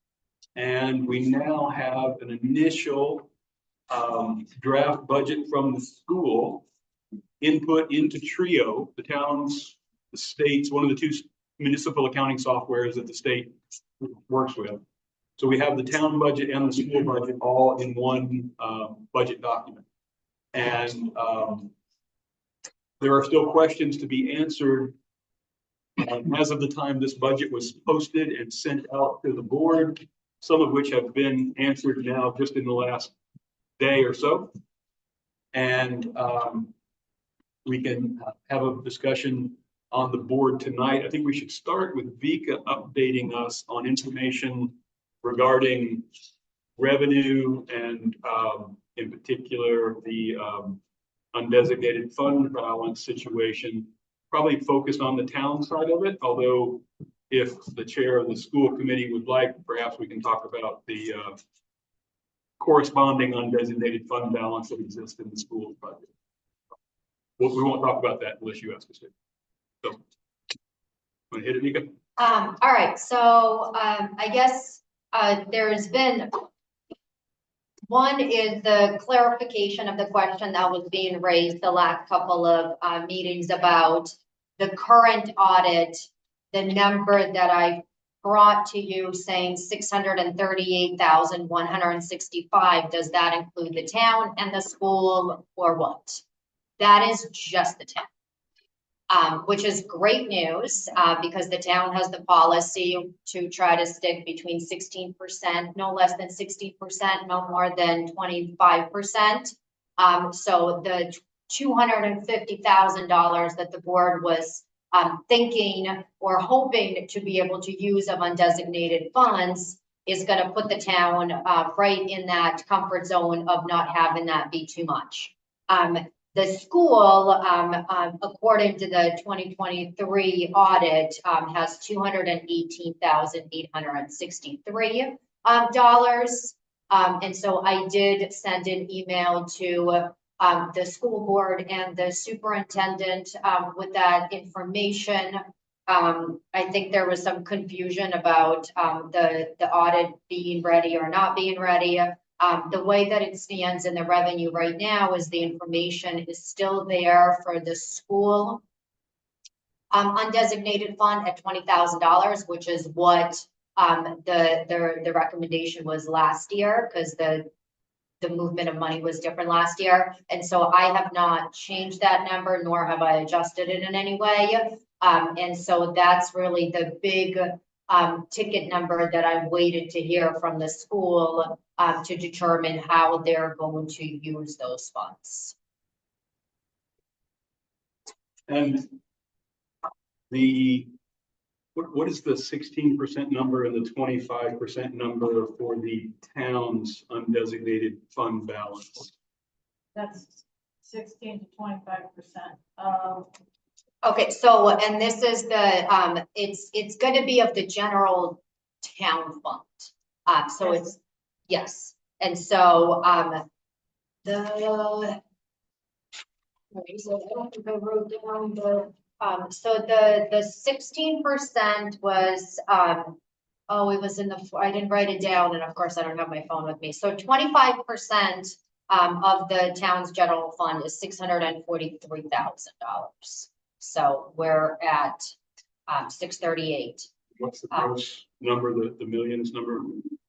And we now have an initial draft budget from the school input into Trio, the town's, the state's, one of the 2 municipal accounting softwares that the state works with. So we have the town budget and the school budget all in one budget document. And there are still questions to be answered as of the time this budget was posted and sent out to the board, some of which have been answered now just in the last day or so. And we can have a discussion on the board tonight. I think we should start with Vika updating us on information regarding revenue and in particular the undesignated fund balance situation, probably focused on the town side of it, although if the chair of the school committee would like, perhaps we can talk about the corresponding undesignated fund balance that exists in the school budget. Well, we won't talk about that unless you ask us to. So, want to hit it, Nika? All right, so I guess there's been one is the clarification of the question that was being raised the last couple of meetings about the current audit, the number that I brought to you saying 638,165. Does that include the town and the school or what? That is just the town. Which is great news because the town has the policy to try to stick between 16%, no less than 60%, no more than 25%. So the $250,000 that the board was thinking or hoping to be able to use of undesignated funds is going to put the town right in that comfort zone of not having that be too much. The school, according to the 2023 audit, has $218,863. And so I did send an email to the school board and the superintendent with that information. I think there was some confusion about the audit being ready or not being ready. The way that it stands in the revenue right now is the information is still there for the school undesignated fund at $20,000, which is what the recommendation was last year, because the movement of money was different last year. And so I have not changed that number, nor have I adjusted it in any way. And so that's really the big ticket number that I waited to hear from the school to determine how they're going to use those funds. And what is the 16% number and the 25% number for the town's undesignated fund balance? That's 16 to 25%. Okay, so, and this is the, it's going to be of the general town fund. So it's, yes. And so, The. Okay, so I don't think I wrote down so the 16% was, oh, it was in the, I didn't write it down, and of course I don't have my phone with me. So 25% of the town's general fund is $643,000. So we're at 638. What's the gross number, the millions number?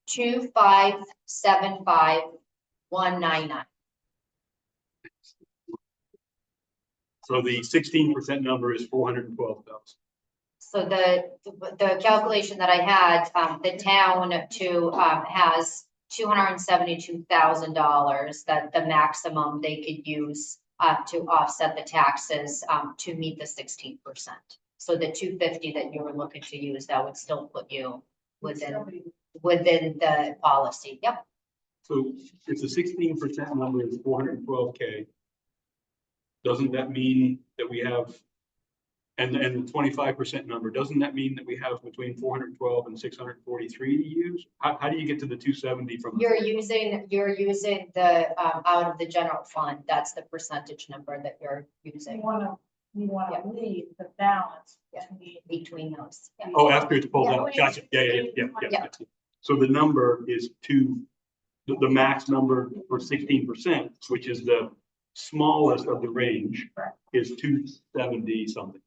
2,575,199. So the 16% number is 412,000. So the calculation that I had, the town has $272,000 that the maximum they could use to offset the taxes to meet the 16%. So the 250 that you were looking to use, that would still put you within the policy. Yep. So if the 16% number is 412K, doesn't that mean that we have, and the 25% number, doesn't that mean that we have between 412 and 643 to use? How do you get to the 270 from? You're using the out of the general fund. That's the percentage number that you're using. You wanna leave the balance Yeah. between. Between those. Yeah. Oh, after it's pulled Yeah. out, gotcha, yeah. So the number is the max number for 16%, which is the smallest of the range, Correct. is 270 something.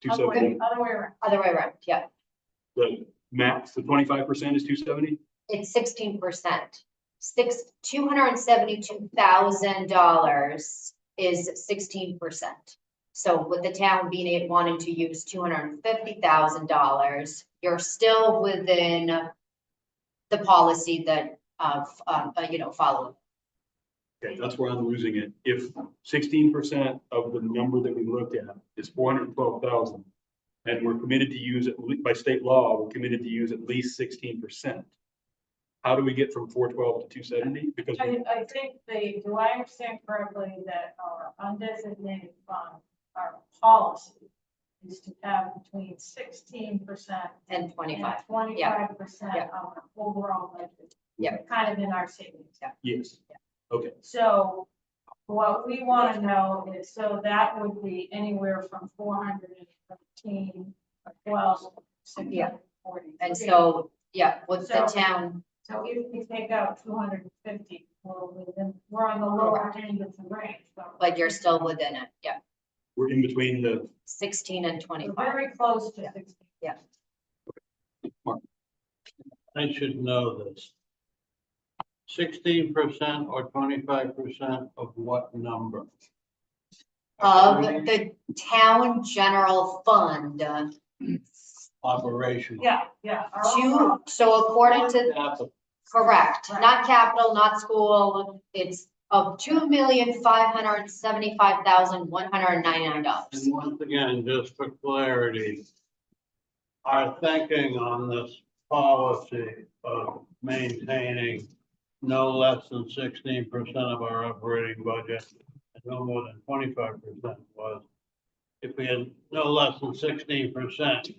Other 270, way around. Other way around, yeah. the max, the 25% is 270? It's 16%. $272,000 is 16%. So with the town wanting to use $250,000, you're still within the policy that follow. Okay, that's where I'm losing it. If 16% of the number that we looked at is 412,000, and we're committed to use it by state law, we're committed to use at least 16%. How do we get from 412 to 270? Because I think do I understand correctly that our undesignated fund, our policy is to have between 16% And 25. and 25% Yeah. of our overall budget. Yeah. Kind of in our savings. yes, okay. So what we want to know is, so that would be anywhere from 413, 12, 640. And so, with the town, So if we take out 250, we're on the lower end of the range. but you're still within it, yeah, We're in between the 16 and We're 25. very close to 60. I should know this. 16% or 25% of what number? Of the town general fund, Operation. Yeah. Our overall- so according to, Capital. correct, not capital, not school, it's of $2,575,199. And once again, just for clarity, our thinking on this policy of maintaining no less than 16% of our operating budget and no more than 25% was, if we had no less than 16%, it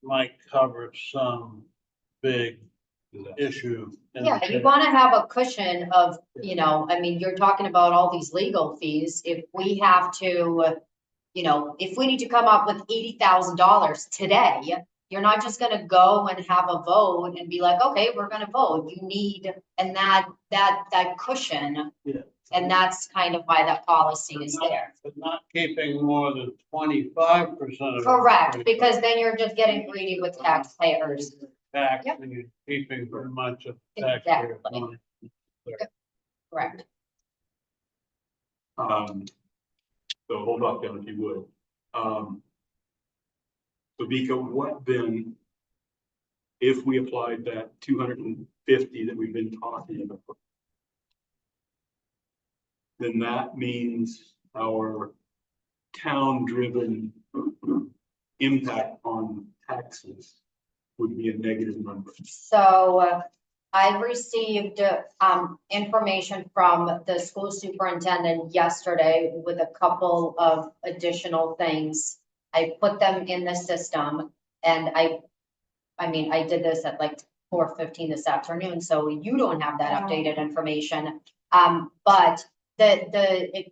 might cover some big issue. in the Yeah, you future. want to have a cushion of, I mean, you're talking about all these legal fees. If we have to, if we need to come up with $80,000 today, you're not just gonna go and have a vote and be like, okay, we're gonna vote. You need, and that cushion. Yeah. And that's kind of why that policy is there. But not keeping more than 25% of. Correct, because then you're just getting greedy with taxpayers. Tax, Yep. and you're keeping for much of Exactly. taxpayers' money. Correct. So hold up, then, if you would. So Vika, what then, if we applied that 250 that we've been talking about, then that means our town-driven impact on taxes would be a negative number. So I received information from the school superintendent yesterday with a couple of additional things. I put them in the system, and I did this at like 4:15 this afternoon, so you don't have that updated information. But the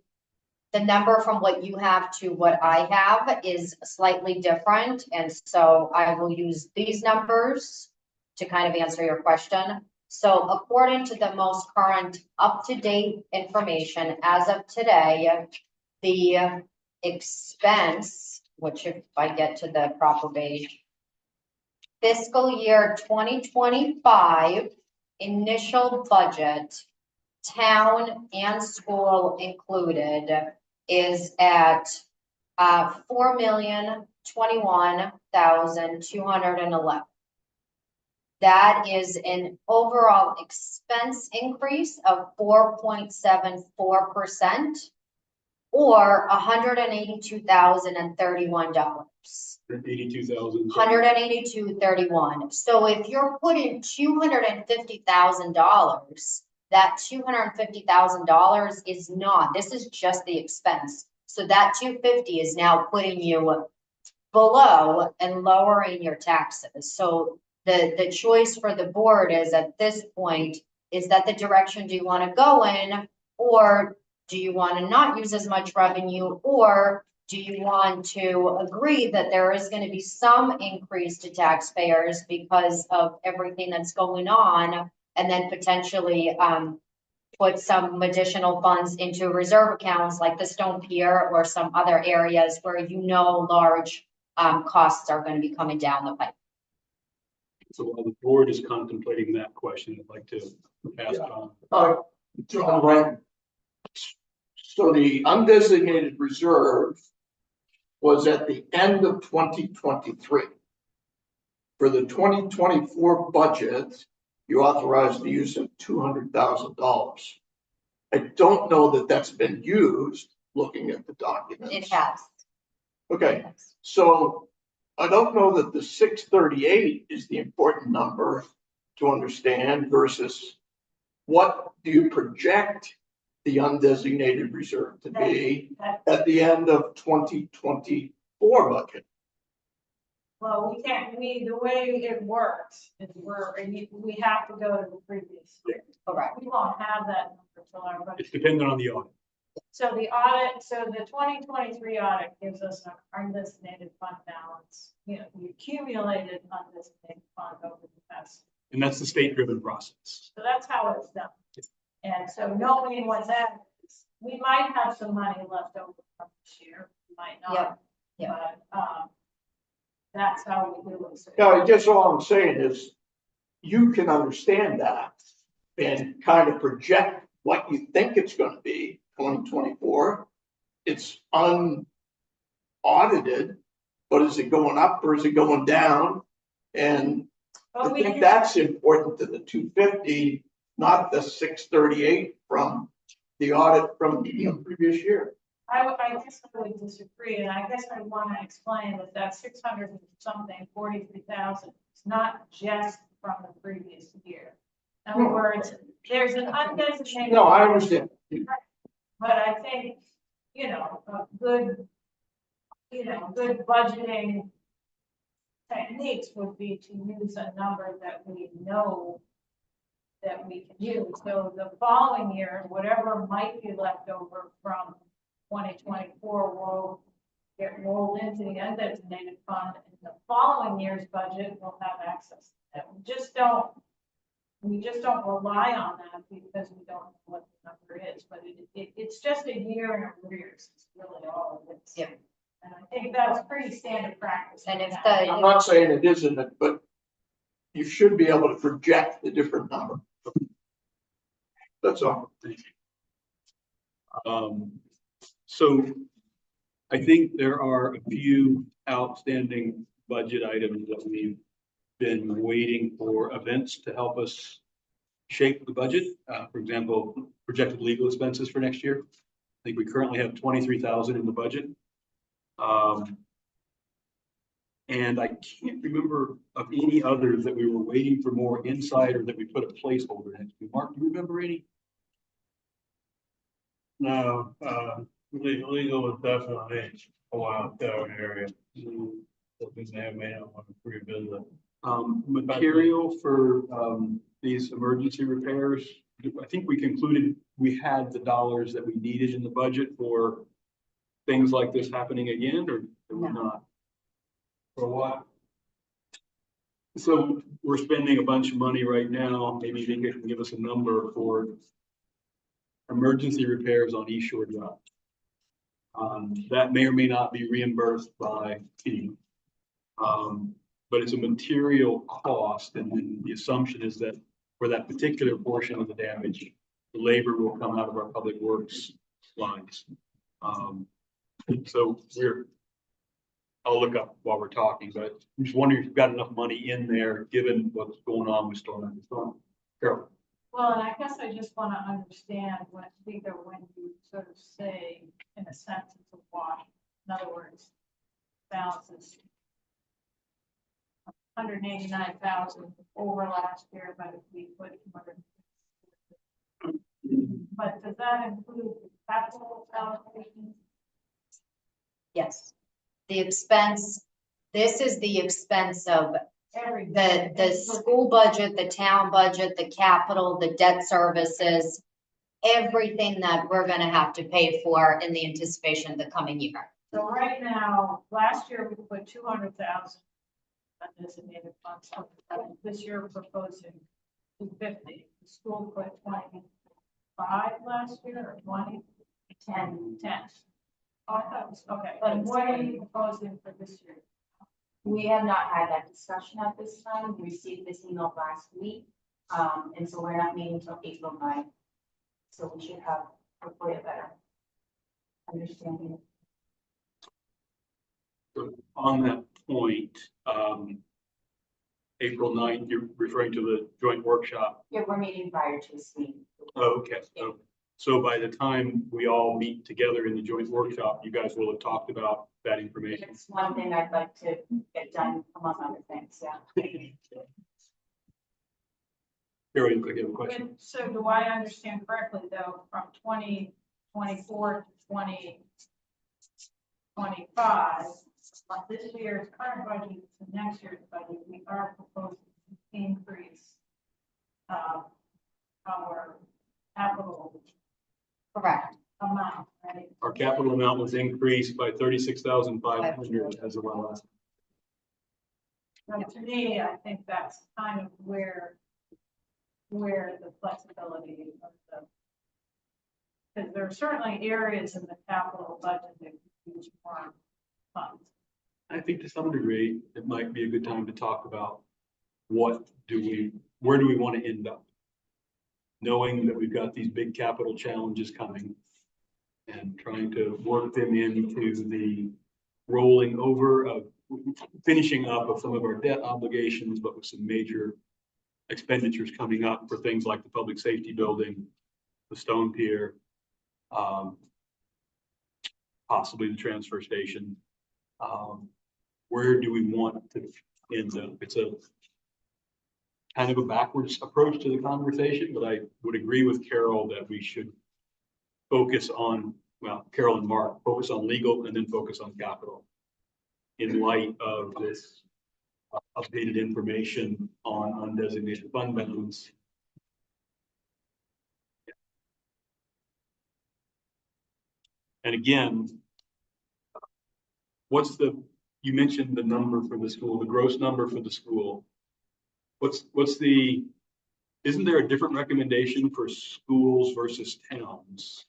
number from what you have to what I have is slightly different, and so I will use these numbers to kind of answer your question. So according to the most current up-to-date information as of today, the expense, which if I get to the proper page, fiscal year 2025 initial budget, town and school included, is at $4,021,211. That is an overall expense increase of 4.74%, or $182,031. $82,000. $182,031. So if you're putting $250,000, that $250,000 is not, this is just the expense. So that 250 is now putting you below and lowering your taxes. So the choice for the board is at this point, is that the direction do you want to go in, or do you want to not use as much revenue, or do you want to agree that there is going to be some increase to taxpayers because of everything that's going on, and then potentially put some additional funds into reserve accounts like the Stone Pier or some other areas where large costs are going to be coming down the pipe. So while the board is contemplating that question, I'd like to pass it on. John, right. So the undesignated reserve was at the end of 2023. For the 2024 budget, you authorized the use of $200,000. I don't know that that's been used, looking at the documents. It has. Okay, so I don't know that the 638 is the important number to understand versus what do you project the undesignated reserve to be at the end of 2024 budget. Well, we can't, the way it works is we have to go to the previous year. Correct. We won't have that number till our budget. It's dependent on the audit. So the audit, so the 2023 audit gives us an undesignated fund balance, the accumulated undesignated fund over the past. And that's the state-driven process. So that's how it's done. And so knowing what that is, we might have some money left over from this year, we might not. Yeah. But that's how we do it. So Yeah, I guess all I'm saying is you can understand that and kind of project what you think it's going to be 2024. It's unaudited, but is it going up or is it going down? And I think that's important to the 250, not the 638 from the audit from the previous year. I guess I would disagree, and I guess I want to explain that 600 and something, 43,000, is not just from the previous year. In other words, there's an undesignated. No, I understand. But I think, a good, good budgeting techniques would be to use a number that we know that we can use. So the following year, whatever might be left over from 2024 will get rolled into the undesignated fund, and the following year's budget will have access to that. We just don't rely on that because we don't know what the number is, but it's just a year in arrears. It's really all it is. Yeah. And I think that's pretty standard practice. And if I'm not saying it isn't, but you should be able to project the different number. That's all. So I think there are a few outstanding budget items that we've been waiting for events to help us shape the budget. For example, projected legal expenses for next year. I think we currently have 23,000 in the budget. And I can't remember of any others that we were waiting for more insight or that we put a placeholder next to. Mark, do you remember any? No, legal was definitely a wild card area. That we may not want to revisit. Material for these emergency repairs. I think we concluded we had the dollars that we needed in the budget for things like this happening again, or did we not? For what? So we're spending a bunch of money right now, maybe they can give us a number for emergency repairs on East Shore Drive. That may or may not be reimbursed by FEMA. But it's a material cost, and then the assumption is that for that particular portion of the damage, the labor will come out of our public works lines. So I'll look up while we're talking, but I'm just wondering if you've got enough money in there, given what's going on with storm. Carol. Well, and I guess I just want to understand when you sort of say, in a sense, it's a wash. In other words, balances 189,000 over last year, but if we put 200. But does that include the capital allocation? Yes. The expense, this is the expense of the school budget, the town budget, the capital, the debt services, everything that we're gonna have to pay for in the anticipation of the coming year. So right now, last year we put 200,000 undesignated funds. This year we're proposing 250. The school put 25 last year or 20? 10. Oh, I thought it was, okay. And what are you proposing for this year? We have not had that discussion at this time. We received this email last week. And so we're not meeting until April 9th. So we should have hopefully a better understanding. So on that point, April 9th, you're referring to the joint workshop. Yeah, we're meeting prior to this meeting. Oh, okay. So by the time we all meet together in the joint workshop, you guys will have talked about that information. It's one thing I'd like to get done among other things, yeah. Carol, you could have a question. So do I understand correctly, though, from 2024 to 2025, like this year's current budget to next year's budget, we are proposing to increase our capital Correct. amount, right? Our capital amount was increased by 36,500 as of our last. So to me, I think that's kind of where the flexibility of the, because there are certainly areas in the capital budget that could use more funds. I think to some degree, it might be a good time to talk about where do we want to end up? Knowing that we've got these big capital challenges coming and trying to work them into the rolling over of finishing up of some of our debt obligations, but with some major expenditures coming up for things like the public safety building, the stone pier, possibly the transfer station. Where do we want to end up? It's a kind of a backwards approach to the conversation, but I would agree with Carol that we should focus on, well, Carol and Mark, focus on legal and then focus on capital in light of this updated information on undesignated fund balance. And again, you mentioned the number for the school, the gross number for the school. Isn't there a different recommendation for schools versus towns?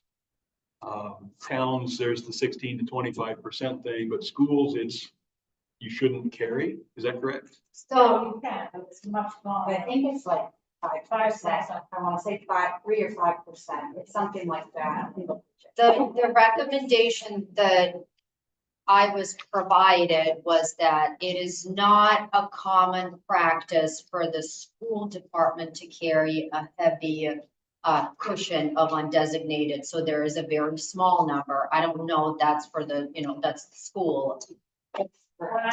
Towns, there's the 16 to 25% thing, but schools, you shouldn't carry. Is that correct? So you can, but it's much smaller. I think it's like 5%. I want to say 3 or 5%. It's something like that. The recommendation that I was provided was that it is not a common practice for the school department to carry a heavy cushion of undesignated. So there is a very small number. I don't know if that's for that's the school.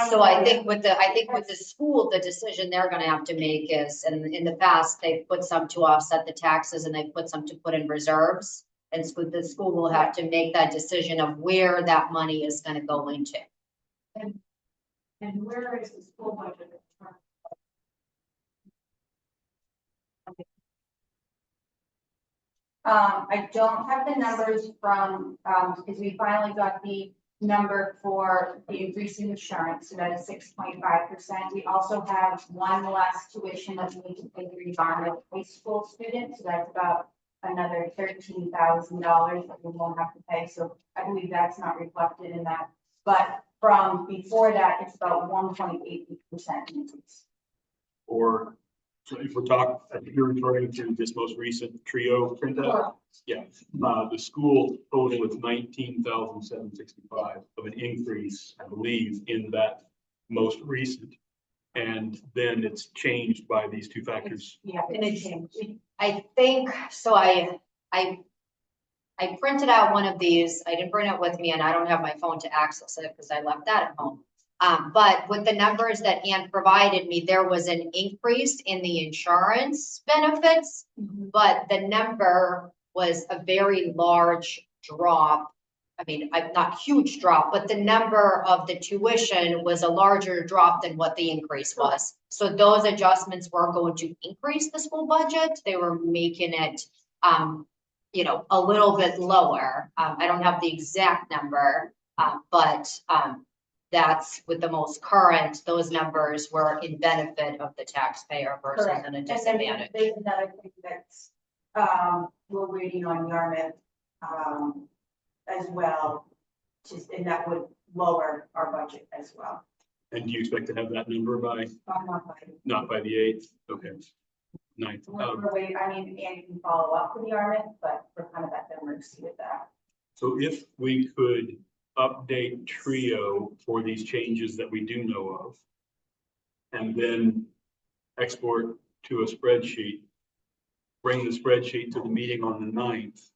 So I think with the school, the decision they're gonna have to make is, and in the past, they've put some to offset the taxes and they put some to put in reserves. And so the school will have to make that decision of where that money is gonna go into. And where is the school budget? I don't have the numbers from, because we finally got the number for the increase in insurance, so that is 6.5%. We also have one less tuition that we need to pay for environment high school students, so that's about another $13,000 that we won't have to pay, so I believe that's not reflected in that. But from before that, it's about 1.8% increase. Or, so if we're talking, if you're referring to this most recent trio printout, yeah, the school total is 19,765 of an increase, I believe, in that most recent. And then it's changed by these two factors. Yeah, And it's it's- changed. I think, so I printed out one of these, I didn't bring it with me and I don't have my phone to access it because I left that at home. But with the numbers that Ann provided me, there was an increase in the insurance benefits, but the number was a very large drop. I mean, not huge drop, but the number of the tuition was a larger drop than what the increase was. So those adjustments were going to increase the school budget. They were making it, you know, a little bit lower. I don't have the exact number, but that's with the most current, those numbers were in benefit of the taxpayer versus Correct. in a And then disadvantage. there's another thing that's, we're waiting on Yarmouth, as well. Just, and that would lower our budget as well. And do you expect to have that number by, Not not by the 8th? Okay. 9th. We're waiting, I mean, Andy can follow up with Yarmouth, but we're kind of at the mercy with that. So if we could update Trio for these changes that we do know of, and then export to a spreadsheet, bring the spreadsheet to the meeting on the 9th,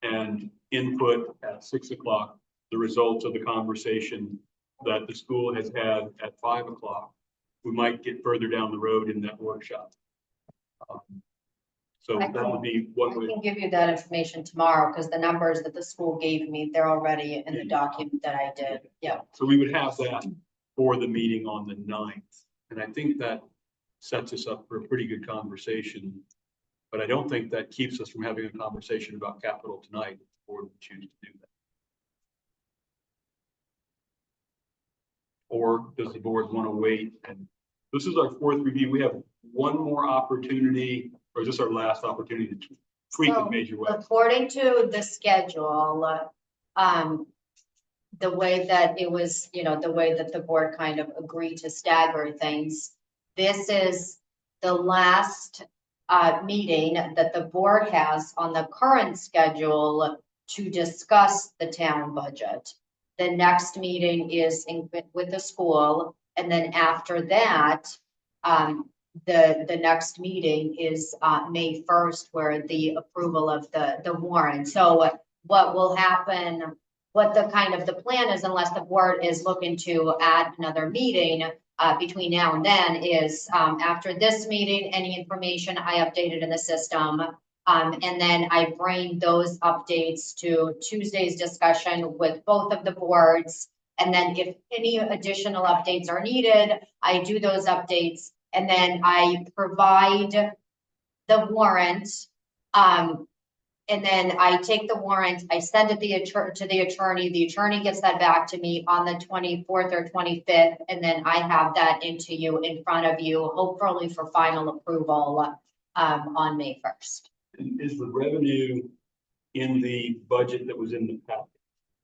and input at 6 o'clock the results of the conversation that the school has had at 5 o'clock, we might get further down the road in that workshop. So I that would be one I way. can give you that information tomorrow because the numbers that the school gave me, they're already in the document that I did. Yeah. So we would have that for the meeting on the 9th. And I think that sets us up for a pretty good conversation. But I don't think that keeps us from having a conversation about capital tonight if the board would choose to do that. Or does the board want to wait? And this is our 4th review. We have one more opportunity, or is this our last opportunity to tweak So, in major ways? According to the schedule, the way that it was, you know, the way that the board kind of agreed to stagger things, this is the last meeting that the board has on the current schedule to discuss the town budget. The next meeting is with the school, and then after that, the next meeting is May 1st, where the approval of the warrant. So what will happen, what the kind of the plan is, unless the board is looking to add another meeting between now and then, is after this meeting, any information I updated in the system. And then I bring those updates to Tuesday's discussion with both of the boards. And then if any additional updates are needed, I do those updates. And then I provide the warrant. And then I take the warrant, I send it to the attorney gets that back to me on the 24th or 25th. And then I have that into you, in front of you, hopefully for final approval on May 1st. Is the revenue in the budget that was in the packet,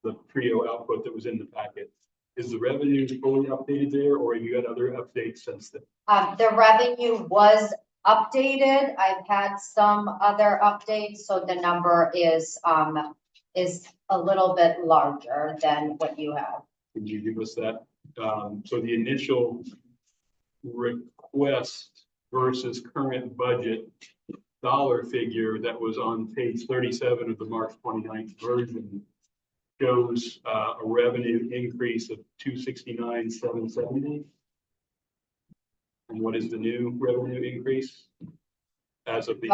the Trio output that was in the packet, is the revenue fully updated there, or have you had other updates since then? The revenue was updated. I've had some other updates, so the number is a little bit larger than what you have. Could you give us that? So the initial request versus current budget dollar figure that was on page 37 of the March 29th version shows a revenue increase of 269,770. And what is the new revenue increase as of the?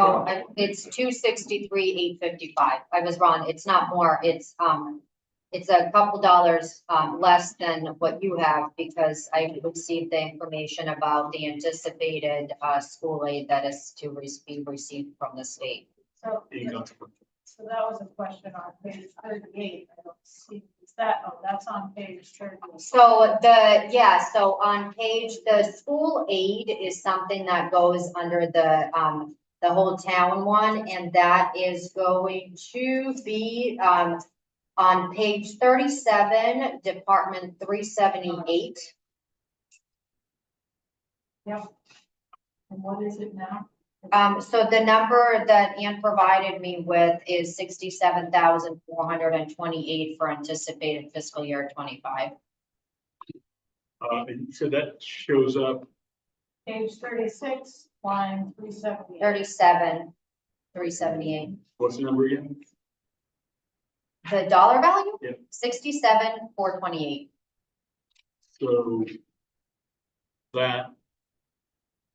It's 263,855. I was wrong. It's not more. It's a couple dollars less than what you have, because I received the information about the anticipated school aid that is to be received from the state. So So that was a question on page 38. I don't see, is that, oh, that's on page 38. So so on page, the school aid is something that goes under the whole town one, and that is going to be, on page 37, Department 378. Yep. And what is it now? So the number that Ann provided me with is 67,428 for anticipated fiscal year 25. And so that shows up, Page 36, line 378. 37, 378. what's the number again? The dollar value? Yeah. 67,428. So that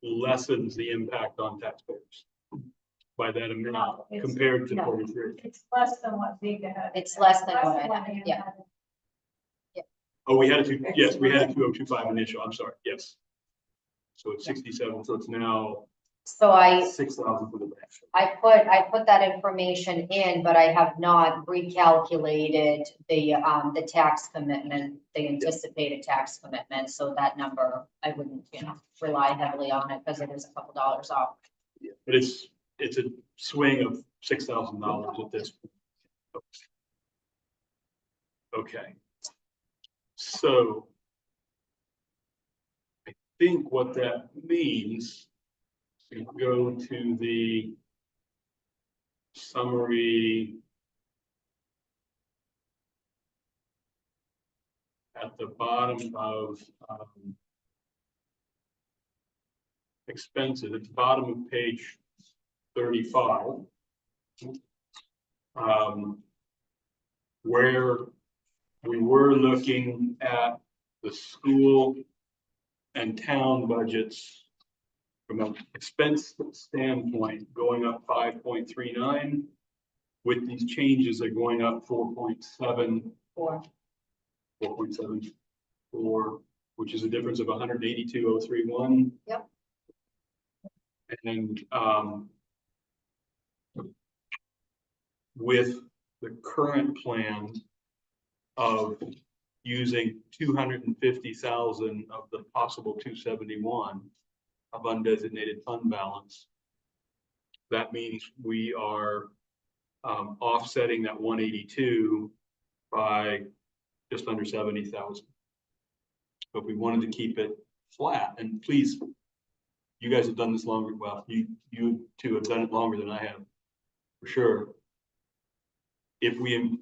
lessens the impact on taxpayers by that amount No, it's- compared to no. 43. It's less than what Vega had. It's less than what I Less had, than yeah. had. Oh, we had a yes, we had a 2025 initial, I'm sorry, yes. So it's 67, so it's now So I 6,000 for the branch. I put that information in, but I have not recalculated the tax commitment, the anticipated tax commitment. So that number, I wouldn't, rely heavily on it because it is a couple dollars off. Yeah, but it's a swing of $6,000 at this point. Okay. So I think what that means, if you go to the summary at the bottom of expenses, at the bottom of page 35, where we were looking at the school and town budgets from an expense standpoint, going up 5.39. With these changes, they're going up 4.74, which is a difference of 182,031. Yep. And with the current plan of using 250,000 of the possible 271 of undesignated fund balance, that means we are offsetting that 182 by just under 70,000. But we wanted to keep it flat, and please, you guys have done this longer. Well, you two have done it longer than I have, for sure. If we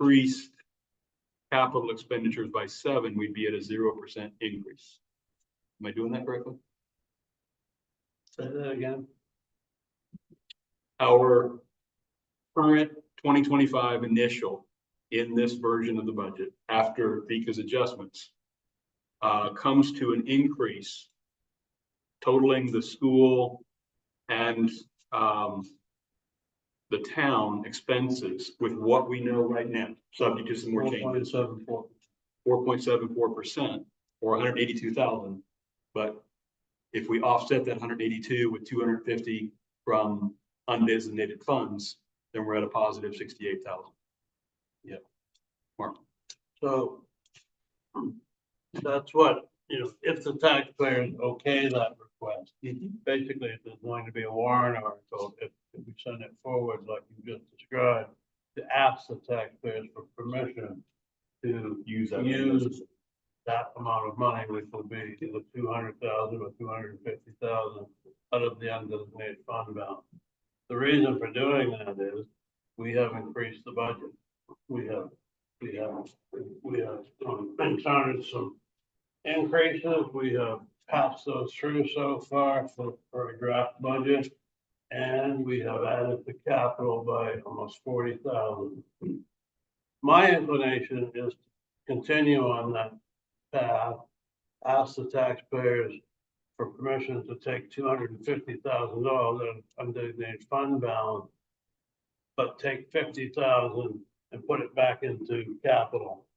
increased capital expenditures by 7, we'd be at a 0% increase. Am I doing that correctly? Say that again. Our current 2025 initial in this version of the budget, after Vika's adjustments, comes to an increase totaling the school and the town expenses with what we know right now, subject to some more changes. 4.74% or 182,000. But if we offset that 182 with 250 from undesignated funds, then we're at a positive 68,000. Yeah. Mark. So that's what, if the taxpayers okay that request, basically there's going to be a warrant article if we send it forward like you just described, to ask the taxpayers for permission to use that amount of money, which will be either 200,000 or 250,000 out of the undesignated fund balance. The reason for doing that is we have increased the budget. We have encountered some increases. We have passed those through so far for a draft budget. And we have added the capital by almost 40,000. My inclination is to continue on that path, ask the taxpayers for permission to take $250,000 of undesignated fund balance, but take 50,000 and put it back into capital.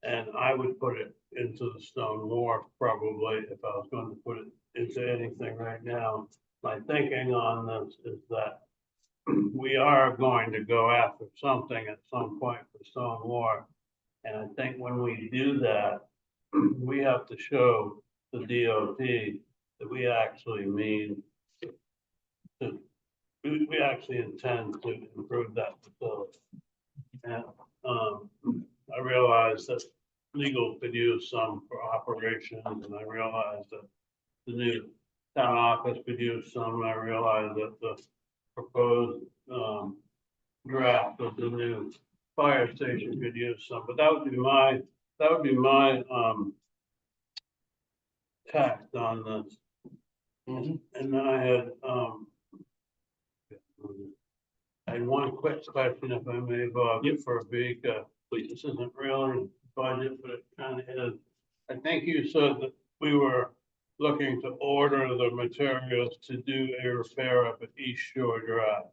And I would put it into the stone wharf probably if I was going to put it into anything right now. My thinking on this is that we are going to go after something at some point for stone wall. And I think when we do that, we have to show the DOT that we actually mean to, we actually intend to improve that facility. And, I realize that legal could use some for operations, and I realize that the new town office could use some, and I realize that the proposed, draft of the new fire station could use some, but that would be my, tact on this. And then I had one quick question, if I may, Bob, for Vika. This isn't really budget, but it kind of is. I think you said that we were looking to order the materials to do a repair up at East Shore Drive.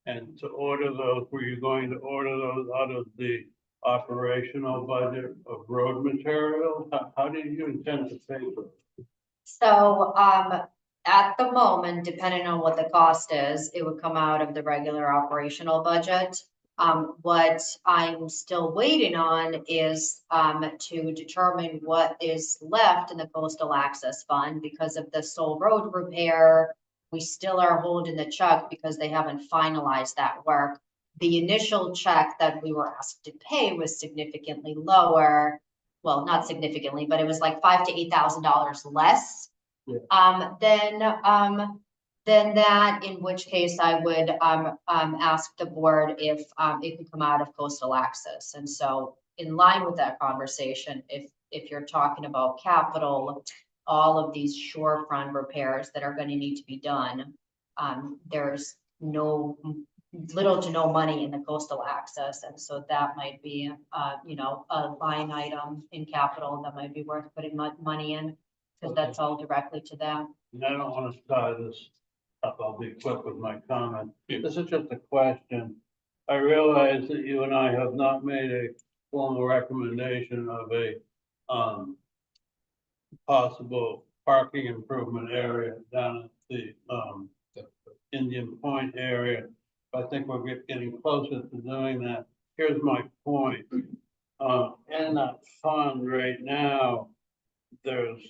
And to order those, were you going to order those out of the operational budget of road materials? How do you intend to pay for it? So, at the moment, depending on what the cost is, it would come out of the regular operational budget. What I'm still waiting on is, to determine what is left in the coastal access fund because of the Soul Road repair. We still are holding the check because they haven't finalized that work. The initial check that we were asked to pay was significantly lower. Well, not significantly, but it was like $5,000 to $8,000 less. Than that, in which case I would, ask the board if, it could come out of coastal access. And so in line with that conversation, if you're talking about capital, all of these shorefront repairs that are gonna need to be done, there's little to no money in the coastal access. And so that might be, a line item in capital that might be worth putting money in. Because that's all directly to them. And I don't want to tie this up, I'll be quick with my comment. This is just a question. I realize that you and I have not made a formal recommendation of a, possible parking improvement area down at the, Indian Point area. I think we're getting closer to doing that. Here's my point. In that fund right now, there's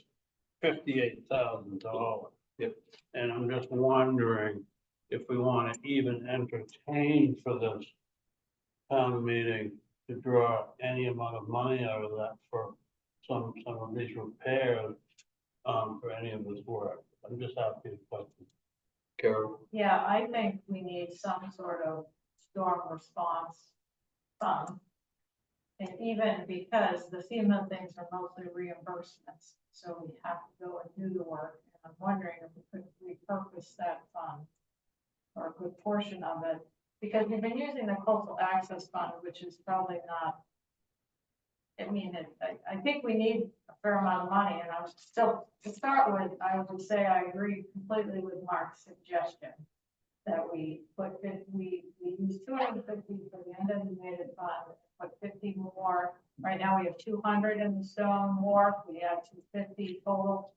$58,000. Yep. And I'm just wondering if we want to even entertain for this town meeting to draw any amount of money out of that for some of these repairs, for any of this work. I'm just asking a question. Carol? Yeah, I think we need some sort of storm response fund. And even because the FEMA things are mostly reimbursements, so we have to go and do the work. And I'm wondering if we could repurpose that fund or a good portion of it, because we've been using the coastal access fund, which is probably not. I mean, I think we need a fair amount of money, and I'm still, to start with, I would say I agree completely with Mark's suggestion that we use 250 for the undesignated fund, put 50 more. Right now we have 200 in the stone wharf. We have 250 total,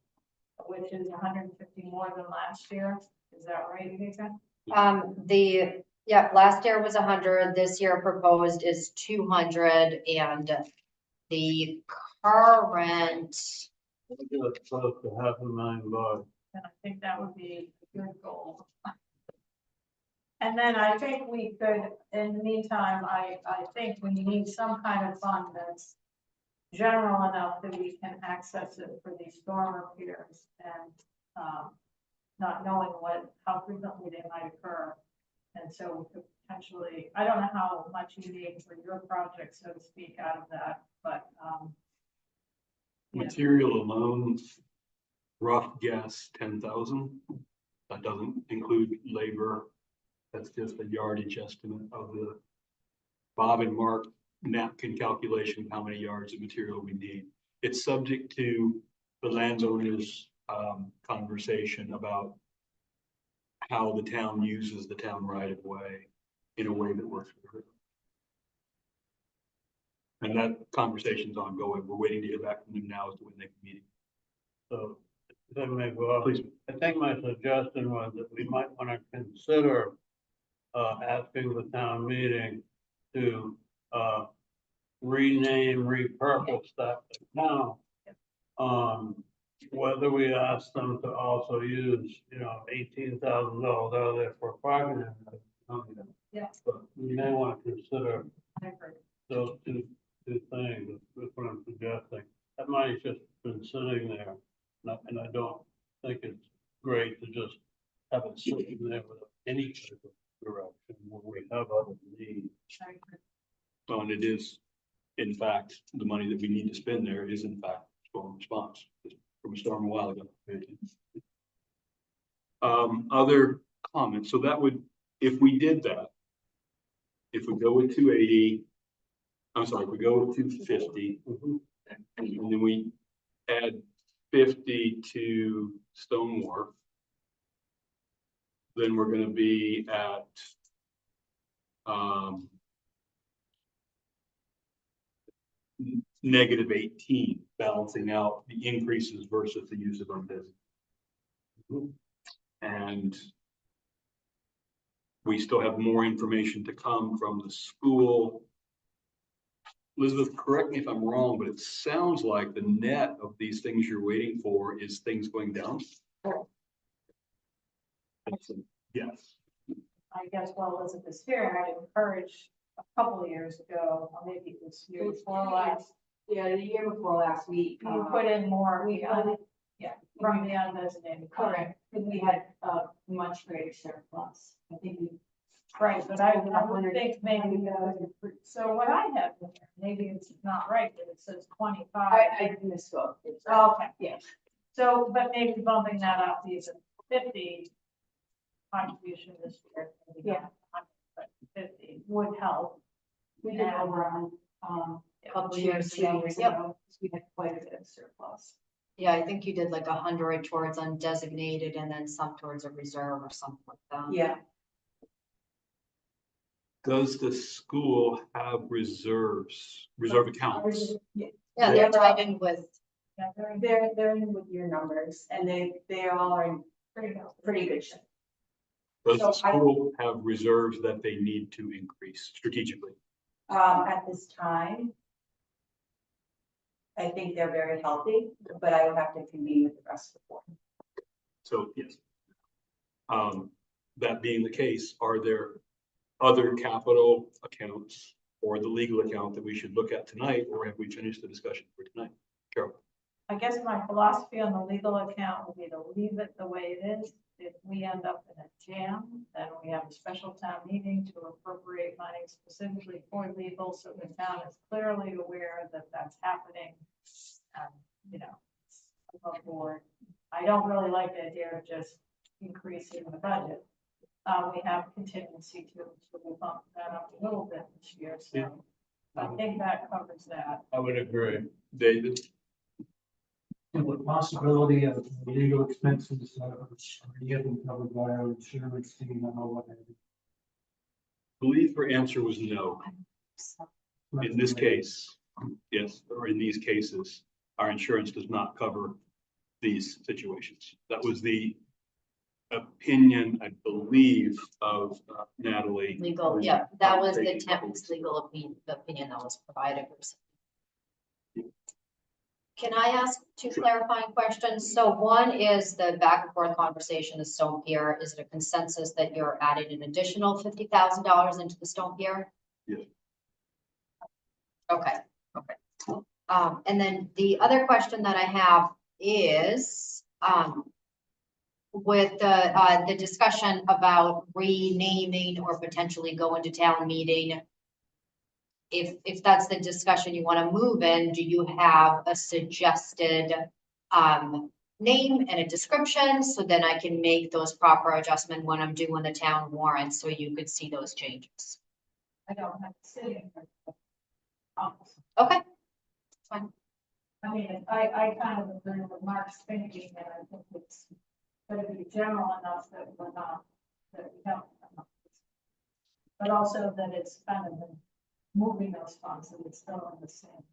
which is 150 more than last year. Is that right, Vika? Last year was 100, this year proposed is 200, and the current. It's close to $500,000. And I think that would be a good goal. And then I think we could, in the meantime, I think we need some kind of fund that's general enough that we can access it for these storm repairs and, not knowing how frequently they might occur. And so we could potentially, I don't know how much you need for your project, so to speak, out of that, but, Material alone, rough guess, 10,000. That doesn't include labor. That's just a yardage estimate of the Bob and Mark napkin calculation of how many yards of material we need. It's subject to the landowner's conversation about how the town uses the town right of way in a way that works for her. And that conversation's ongoing. We're waiting to hear back from them now as to when they can meet. So, if I may go off, Please. I think my suggestion was that we might want to consider asking the town meeting to, rename, repurpose that account. Whether we ask them to also use, $18,000 out of there for parking. Yeah. But we may want to consider I agree. those two things, that's what I'm suggesting. That money's just been sitting there, and I don't think it's great to just have it sitting there without any type of direction when we have other needs. I agree. Well, and it is, in fact, the money that we need to spend there is in fact storm response from a storm a while ago. Other comments, so that would, if we did that, if we go with 280, I'm sorry, if we go with 250, and then we add 50 to Stone Wharf, then we're gonna be at negative 18, balancing out the increases versus the use of our business. And we still have more information to come from the school. Elizabeth, correct me if I'm wrong, but it sounds like the net of these things you're waiting for is things going down. Yes. I guess while Elizabeth's here, I'd encourage a couple of years ago, or maybe it was year before last, Yeah, the year before last week. you put in more, We put it, from the undesignated. fund. correct, because we had a much greater surplus. I think we. Right, but I would think maybe, so what I have in here, maybe it's not right, but it says 25. I misspoke. Okay, Yes. so, but maybe bumping that up to 50 contribution this year. Maybe not 100, but 50 would help. We did over on, Couple two years ago. years Yep. ago, because we had quite a bit of surplus. Yeah, I think you did like 100 towards undesignated and then some towards a reserve or something like that. Yeah, Does the school have reserve accounts? Yeah, they're tied in with, Yeah, very they're in with your numbers, and they all are in pretty good shape. Does the So I- school have reserves that they need to increase strategically? At this time, I think they're very healthy, but I would have to convene with the rest of the board. So, yes. That being the case, are there other capital accounts or the legal account that we should look at tonight, or have we finished the discussion for tonight? Carol? I guess my philosophy on the legal account would be to leave it the way it is. If we end up in a jam, then we have a special town meeting to appropriate money specifically for legal, so the town is clearly aware that that's happening. Above board. I don't really like the idea of just increasing the budget. We have contingency to bump that up a little bit this year, Yeah. so I think that covers that. I would agree. David? And the possibility of legal expenses, are even covered by our insurance team, I know what. Believe her answer was no. In this case, yes, or in these cases, our insurance does not cover these situations. That was the opinion, I believe, of Natalie. legal, yeah, that was the Temp's legal opinion that was provided. Can I ask two clarifying questions? So one is the back and forth conversation of Stone Pier. Is it a consensus that you're adding an additional $50,000 into the Stone Pier? Yes. Okay. And then the other question that I have is, with the discussion about renaming or potentially going to town meeting. If that's the discussion you want to move in, do you have a suggested name and a description? So then I can make those proper adjustments when I'm doing the town warrant, so you could see those changes. I don't have to sit in here. Okay, fine. I mean, I kind of agree with Mark's thinking, and I think it's gonna be general enough that we're not, that we don't. But also that it's kind of moving those funds, and it's still in the same.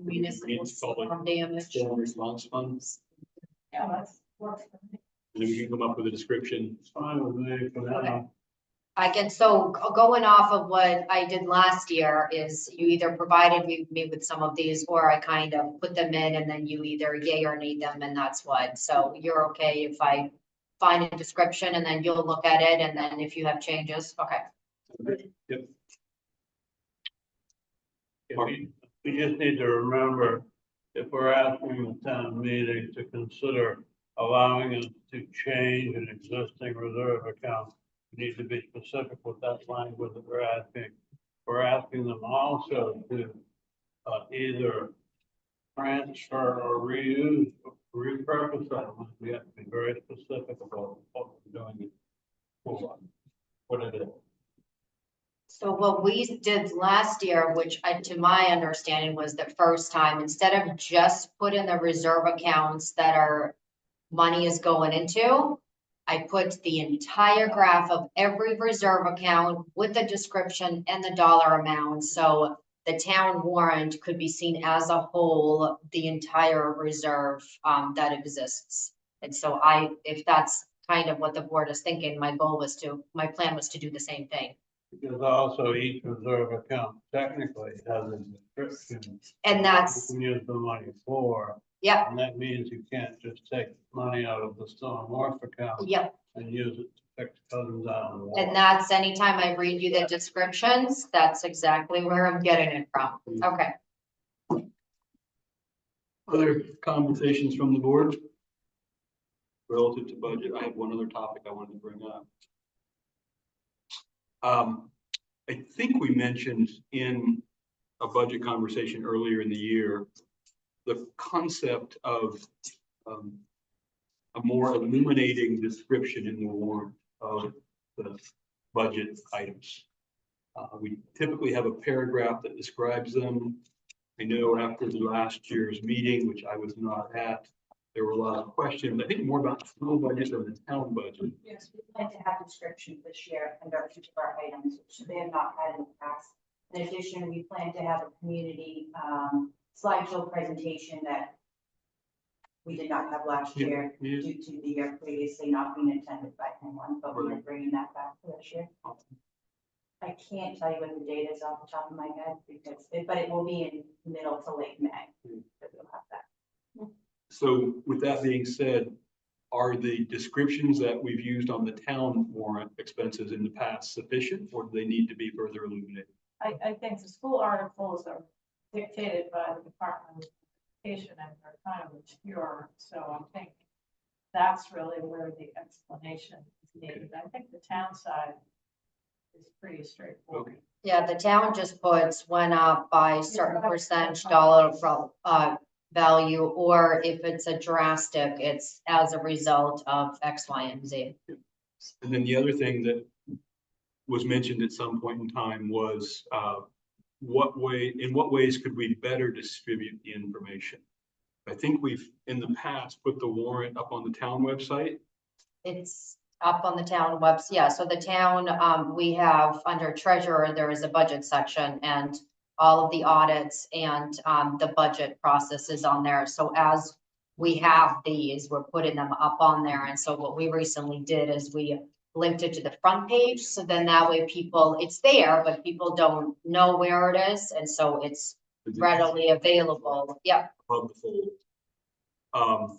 Municipal storm damage. Storm response funds. Yeah, that's works for me. And then we can come up with a description. It's fine with me for now. I can, so going off of what I did last year is you either provided me with some of these, or I kind of put them in and then you either yay or nay them, and that's what. So you're okay if I find a description and then you'll look at it, and then if you have changes, okay. Yep. We just need to remember, if we're asking the town meeting to consider allowing us to change an existing reserve account, we need to be specific with that language that we're asking. We're asking them also to either transfer or reuse, repurpose that. We have to be very specific about what we're doing it for, what it is. So what we did last year, which to my understanding was the first time, instead of just put in the reserve accounts that our money is going into, I put the entire graph of every reserve account with the description and the dollar amount. So the town warrant could be seen as a whole, the entire reserve that exists. And so if that's kind of what the board is thinking, my plan was to do the same thing. Because also each reserve account technically has a description. And that's, You can use the money for, yep, and that means you can't just take money out of the storm north account yep. and use it to fix comes down. And that's anytime I read you the descriptions, that's exactly where I'm getting it from. Okay. Other conversations from the board? Relative to budget, I have one other topic I wanted to bring up. I think we mentioned in a budget conversation earlier in the year, the concept of a more illuminating description in the warrant of the budget items. We typically have a paragraph that describes them. I know after the last year's meeting, which I was not at, there were a lot of questions, I think more about the school budget than the town budget. Yes, we plan to have descriptions this year under each of our items, which they have not had in the past. In addition, we plan to have a community slideshow presentation that we did not have last year Yeah. due to the year previously not being attended by anyone, but we're bringing that back for this year. I can't tell you what the date is off the top of my head but it will be in middle to late May that we'll have that. So with that being said, are the descriptions that we've used on the town warrant expenses in the past sufficient, or do they need to be further illuminated? I think the school articles are dictated by the Department of Education and they're kind of obscure, so I think that's really where the explanation is needed. I think the town side is pretty straightforward. Okay. Yeah, the town just puts went up by certain percentage dollar value, or if it's a drastic, it's as a result of X, Y, and Z. And then the other thing that was mentioned at some point in time was in what ways could we better distribute the information? I think we've in the past put the warrant up on the town website. It's up on the town website. Yeah, so the town, we have under treasurer, there is a budget section, and all of the audits and the budget process is on there. So as we have these, we're putting them up on there. And so what we recently did is we linked it to the front page. So then that way it's there, but people don't know where it is. And so it's readily available. Yep. Above the fold.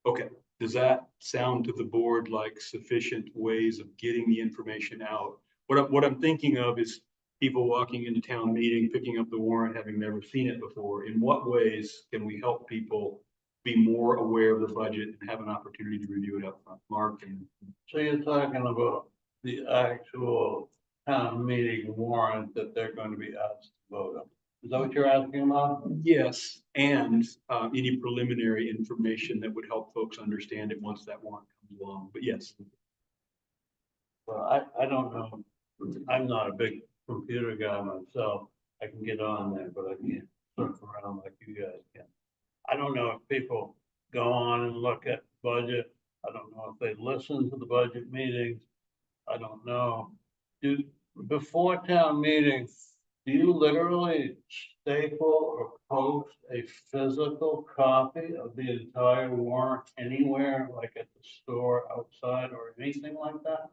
Okay, does that sound to the board like sufficient ways of getting the information out? What I'm thinking of is people walking into town meeting, picking up the warrant, having never seen it before. In what ways can we help people be more aware of the budget and have an opportunity to review it up front? Mark? And So you're talking about the actual town meeting warrant that they're going to be asked to vote on. Is that what you're asking about? yes, and any preliminary information that would help folks understand it once that warrant comes along. But yes. Well, I don't know. I'm not a big computer guy myself. I can get on there, but I can't surf around like you guys can. I don't know if people go on and look at budget. I don't know if they listen to the budget meetings. I don't know. Before town meeting, Do you literally staple or post a physical copy of the entire warrant anywhere, like at the store, outside, or anything like that?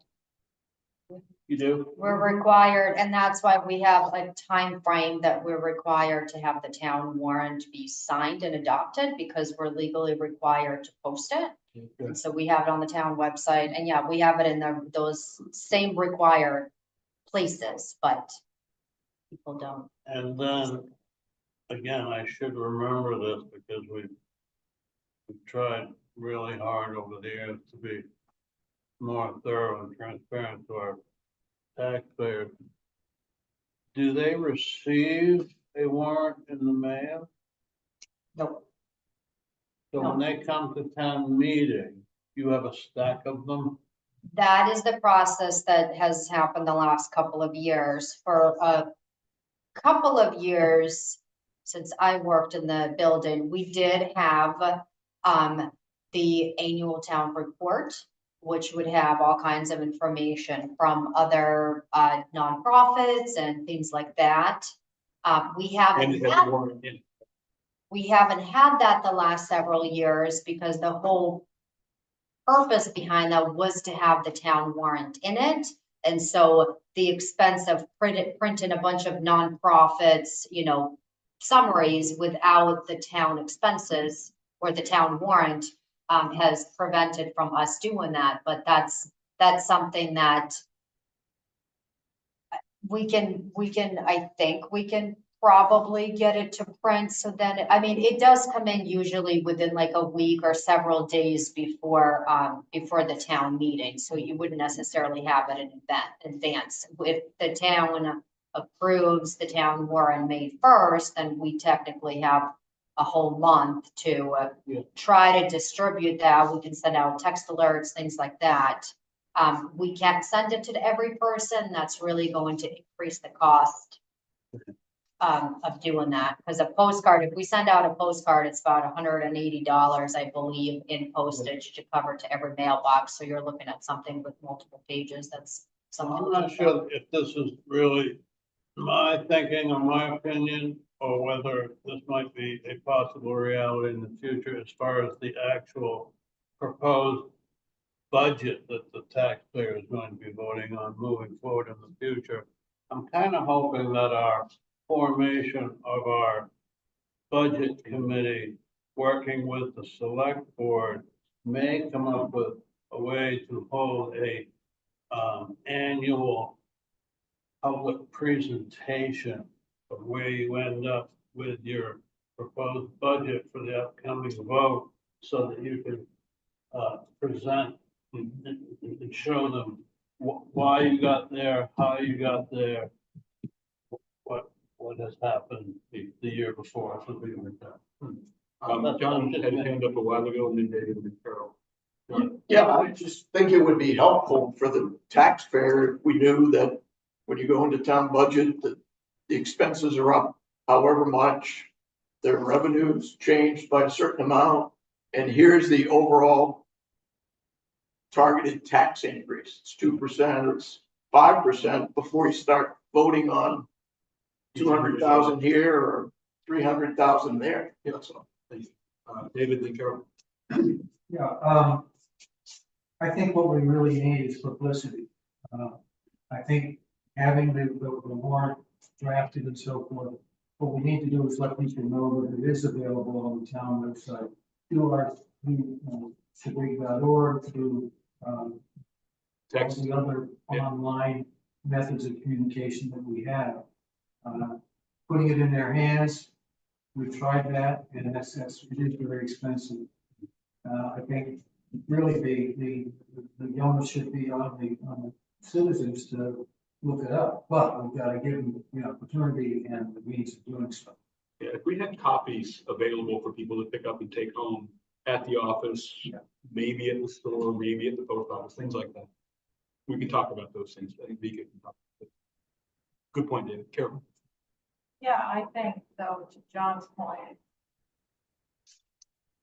You do? We're required, and that's why we have a time frame that we're required to have the town warrant be signed and adopted, because we're legally required to post it. And so we have it on the town website, and yeah, we have it in those same required places, but people don't. And then, again, I should remember this because we've tried really hard over the years to be more thorough and transparent to our taxpayers. Do they receive a warrant in the mail? Nope. So when they come to town meeting, you have a stack of them? That is the process that has happened the last couple of years. For a couple of years, since I worked in the building, we did have the annual town report, which would have all kinds of information from other nonprofits and things like that. We haven't And it has had, warrant in. we haven't had that the last several years, because the whole purpose behind that was to have the town warrant in it. And so the expense of printing a bunch of nonprofits, summaries without the town expenses or the town warrant has prevented from us doing that. But that's something that we can, I think we can probably get it to print. So then, I mean, it does come in usually within like a week or several days before the town meeting. So you wouldn't necessarily have it in advance. If the town approves the town warrant May 1st, then we technically have a whole month to try to distribute that. We can send out text alerts, things like that. We can't send it to every person. That's really going to increase the cost of doing that, because a postcard, if we send out a postcard, it's about $180, I believe, in postage to cover to every mailbox. So you're looking at something with multiple pages. That's something. I'm not sure if this is really my thinking or my opinion, or whether this might be a possible reality in the future as far as the actual proposed budget that the taxpayer is going to be voting on moving forward in the future. I'm kind of hoping that our formation of our budget committee, working with the select board, may come up with a way to hold a annual public presentation of where you end up with your proposed budget for the upcoming vote, so that you can present and show them why you got there, how you got there, what has happened the year before, something like that. John had his hand up a while ago, and then David and Carol. Yeah, I just think it would be helpful for the taxpayer if we knew that when you go into town budget, that the expenses are up however much, their revenues changed by a certain amount, and here's the overall targeted tax increase. It's 2%, it's 5% before you start voting on 200,000 here or 300,000 there. So, David and Carol. Yeah, I think what we really need is publicity. I think having the warrant drafted and so forth, what we need to do is let people know that it is available on the town website, through our, Sabrig.org, through Text. the other Yeah. online methods of communication that we have. Putting it in their hands, we've tried that, and it is very expensive. I think really the onus should be on the citizens to look it up, but we've got to give them the opportunity and the means of doing so. Yeah, if we had copies available for people to pick up and take home at the office, maybe at the store, maybe at the post office, things like that. We can talk about those things. I think Vika can talk. Good point, David. Carol. Yeah, I think though, to John's point,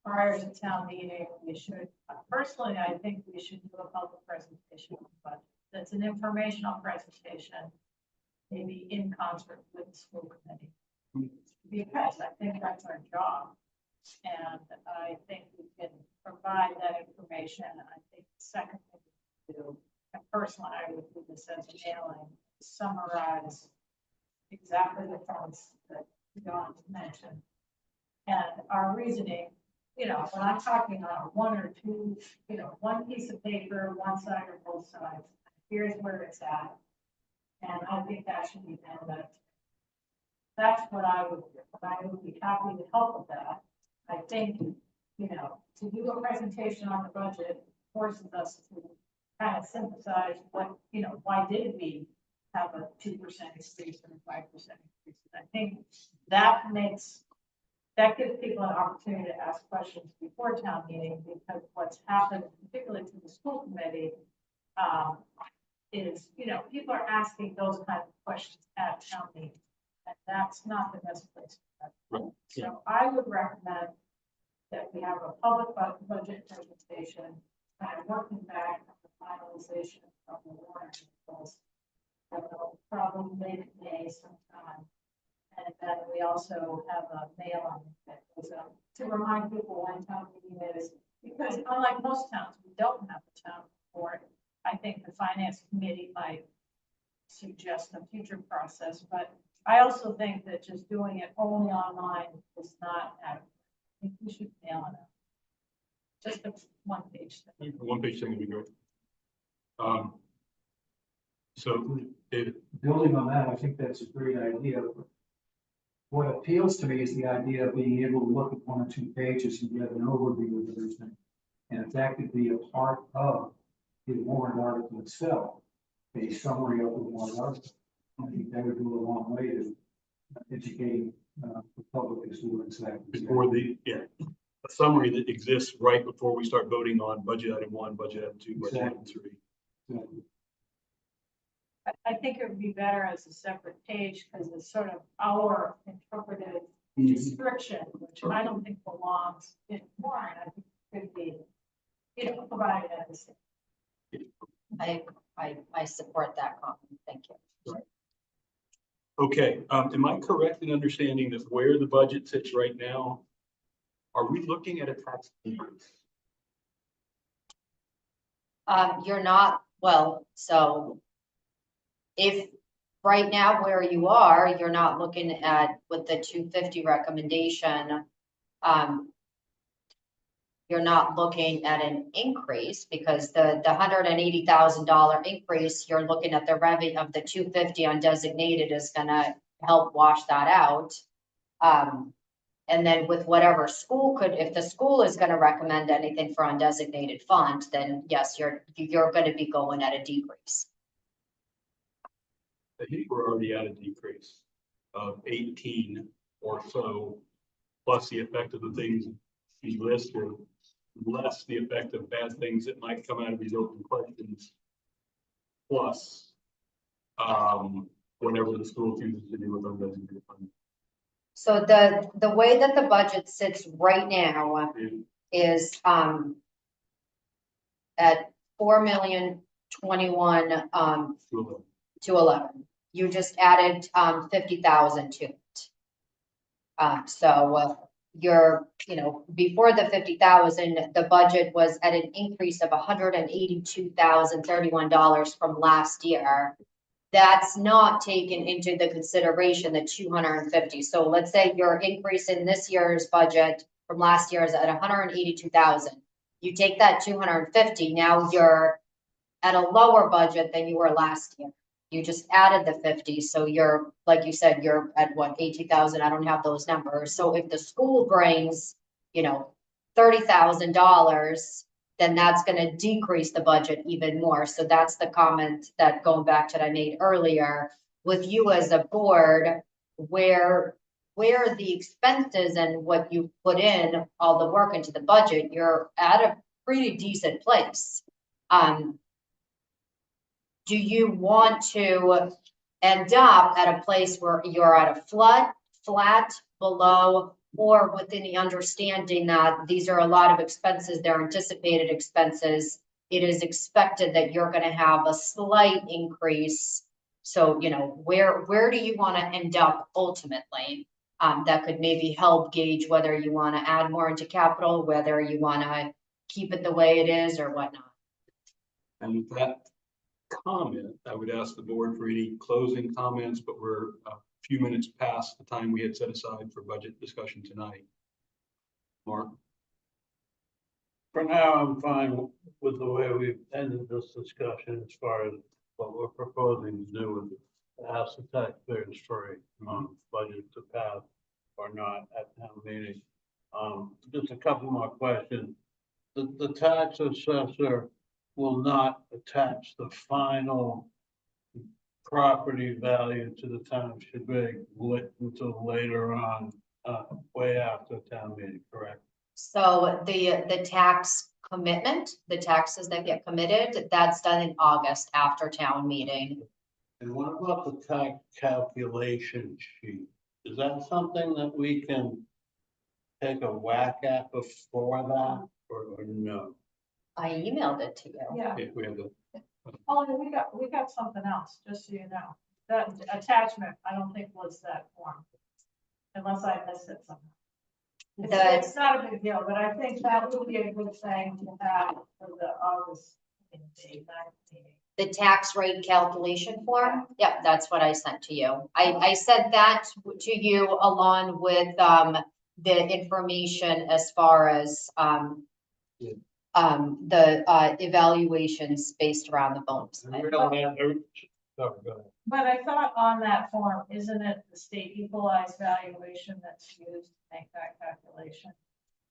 prior to town meeting, we should, personally, I think we should do a public presentation on the budget. That's an informational presentation. maybe in concert with the school committee. Because I think that's our job. And I think we can provide that information. I think the second thing to do, and personally, I would do this as a mailing, summarize exactly the points that John mentioned. And our reasoning, when I'm talking on one or two, one piece of paper, one side or both sides, here's where it's at. And I think that should be done. That's what I would be happy to help with that. I think, to do a presentation on the budget forces us to kind of synthesize what, why did we have a 2% increase and a 5% increase? And I think that gives people an opportunity to ask questions before town meeting, because what's happened, particularly to the school committee, is, people are asking those kind of questions at town meeting, and that's not the best place for that. So I would recommend that we have a public budget presentation, kind of working back on the finalization of the warrant articles. Probably late May sometime. And then we also have a mail that goes out to remind people when town meeting is, because unlike most towns, we don't have a town report. I think the finance committee might suggest a future process, but I also think that just doing it only online is not adequate. I think we should mail it out. Just a one-page thing. One page thing would be great. So, David, Building on that, I think that's a great idea. What appeals to me is the idea of being able to look at one or two pages and get an overview of everything. And if that could be a part of the warrant article itself, a summary of the warrant article, I think that would go a long way to educating the public as to what exactly. before a summary that exists right before we start voting on budget item 1, budget item 2, budget item 3. Exactly. I think it would be better as a separate page, because it's sort of our interpretive Mhm. description, which I don't think belongs in warrant. I think it could be, provided as. I support that comment. Thank you. Okay, am I correct in understanding that where the budget sits right now, are we looking at a tax increase? You're not, well, so if right now where you are, you're not looking at with the 250 recommendation, you're not looking at an increase, because the $180,000 increase, you're looking at the revenue of the 250 undesignated is gonna help wash that out. And then with whatever school if the school is gonna recommend anything for undesignated fund, then yes, you're gonna be going at a decrease. I think we're already at a decrease of 18 or so, plus the effect of the things you listed, less the effect of bad things that might come out of these open questions, plus whatever the school chooses to do with undesignated funds. So the way that the budget sits right now is at 4,021,000 to 11. You just added 50,000 to it. So you're, before the 50,000, the budget was at an increase of $182,031 from last year. That's not taken into the consideration the 250. So let's say your increase in this year's budget from last year is at 182,000. You take that 250, now you're at a lower budget than you were last year. You just added the 50, so you're, like you said, you're at what, 80,000? I don't have those numbers. So if the school brings, $30,000, then that's going to decrease the budget even more. So that's the comment that, going back to what I made earlier, with you as a board, where the expenses and what you put in, all the work into the budget, you're at a pretty decent place. Do you want to end up at a place where you're at a flat, below, or within the understanding that these are a lot of expenses, they're anticipated expenses, it is expected that you're going to have a slight increase So, you know, where do you want to end up ultimately? That could maybe help gauge whether you want to add more into capital, whether you want to keep it the way it is or whatnot. And with that comment, I would ask the board for any closing comments, but we're a few minutes past the time we had set aside for budget discussion tonight. Mark? For now, I'm fine with the way we've ended this discussion as far as what we're proposing to do with ask the taxpayers for a budget to pass or not at town meeting. Just a couple more questions. The tax assessor will not attach the final property value to the town of Shebig until later on, way after town meeting, correct? So the tax commitment, the taxes that get committed, that's done in August after town meeting. And what about the tax calculation sheet? Is that something that we can take a whack at before that, or no? I emailed it to you. Yeah, If we have the, oh, and we got something else, just so you know. That attachment, I don't think was that form. Unless I missed it somehow. It's not a big deal, but I think that would be a good thing to have for the August meeting. The tax rate calculation form, yep, that's what I sent to you. I sent that to you along with, the information as far as, the, evaluations based around the bonus. And we don't have to- sorry, go ahead. But I thought on that form, isn't it the state equalized valuation that's used to make that calculation?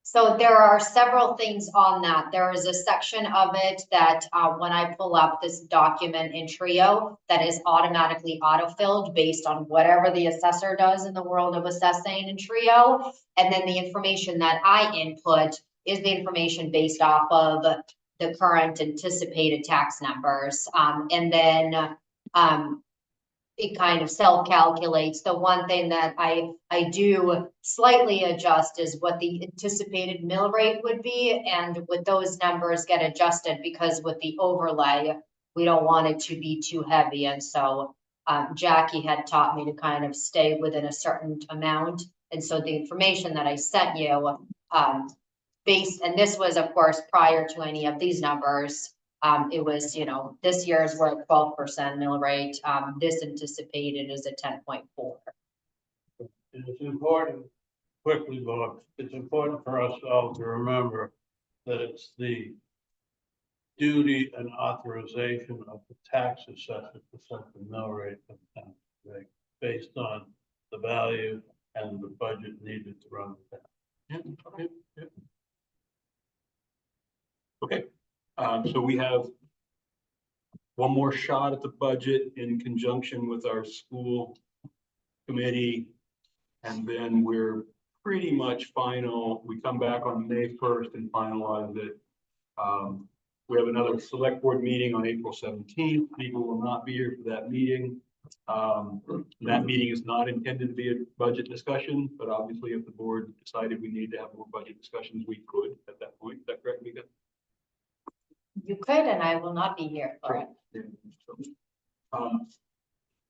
So there are several things on that. There is a section of it that, when I pull up this document in Trio, that is automatically autofilled based on whatever the assessor does in the world of assessing in Trio. And then the information that I input is the information based off of the current anticipated tax numbers. And then, it kind of self-calculates. The one thing that I do slightly adjust is what the anticipated mill rate would be, and with those numbers get adjusted because with the overlay, we don't want it to be too heavy, and so Jackie had taught me to kind of stay within a certain amount, and so the information that I sent you, and this was, of course, prior to any of these numbers. It was, you know, this year's we're at 12% mill rate. This anticipated is a 10.4. And it's important, quickly, Bob, it's important for us all to remember that it's the duty and authorization of the tax assessor to set the mill rate of the town, right, based on the value and the budget needed to run the town. okay. So we have one more shot at the budget in conjunction with our school committee. And then we're pretty much final. We come back on May 1st and finalize it. We have another select board meeting on April 17th. People will not be here for that meeting. That meeting is not intended to be a budget discussion, but obviously if the board decided we need to have more budget discussions, we could at that point. Is that correct, Mika? You could, and I will not be here for it. All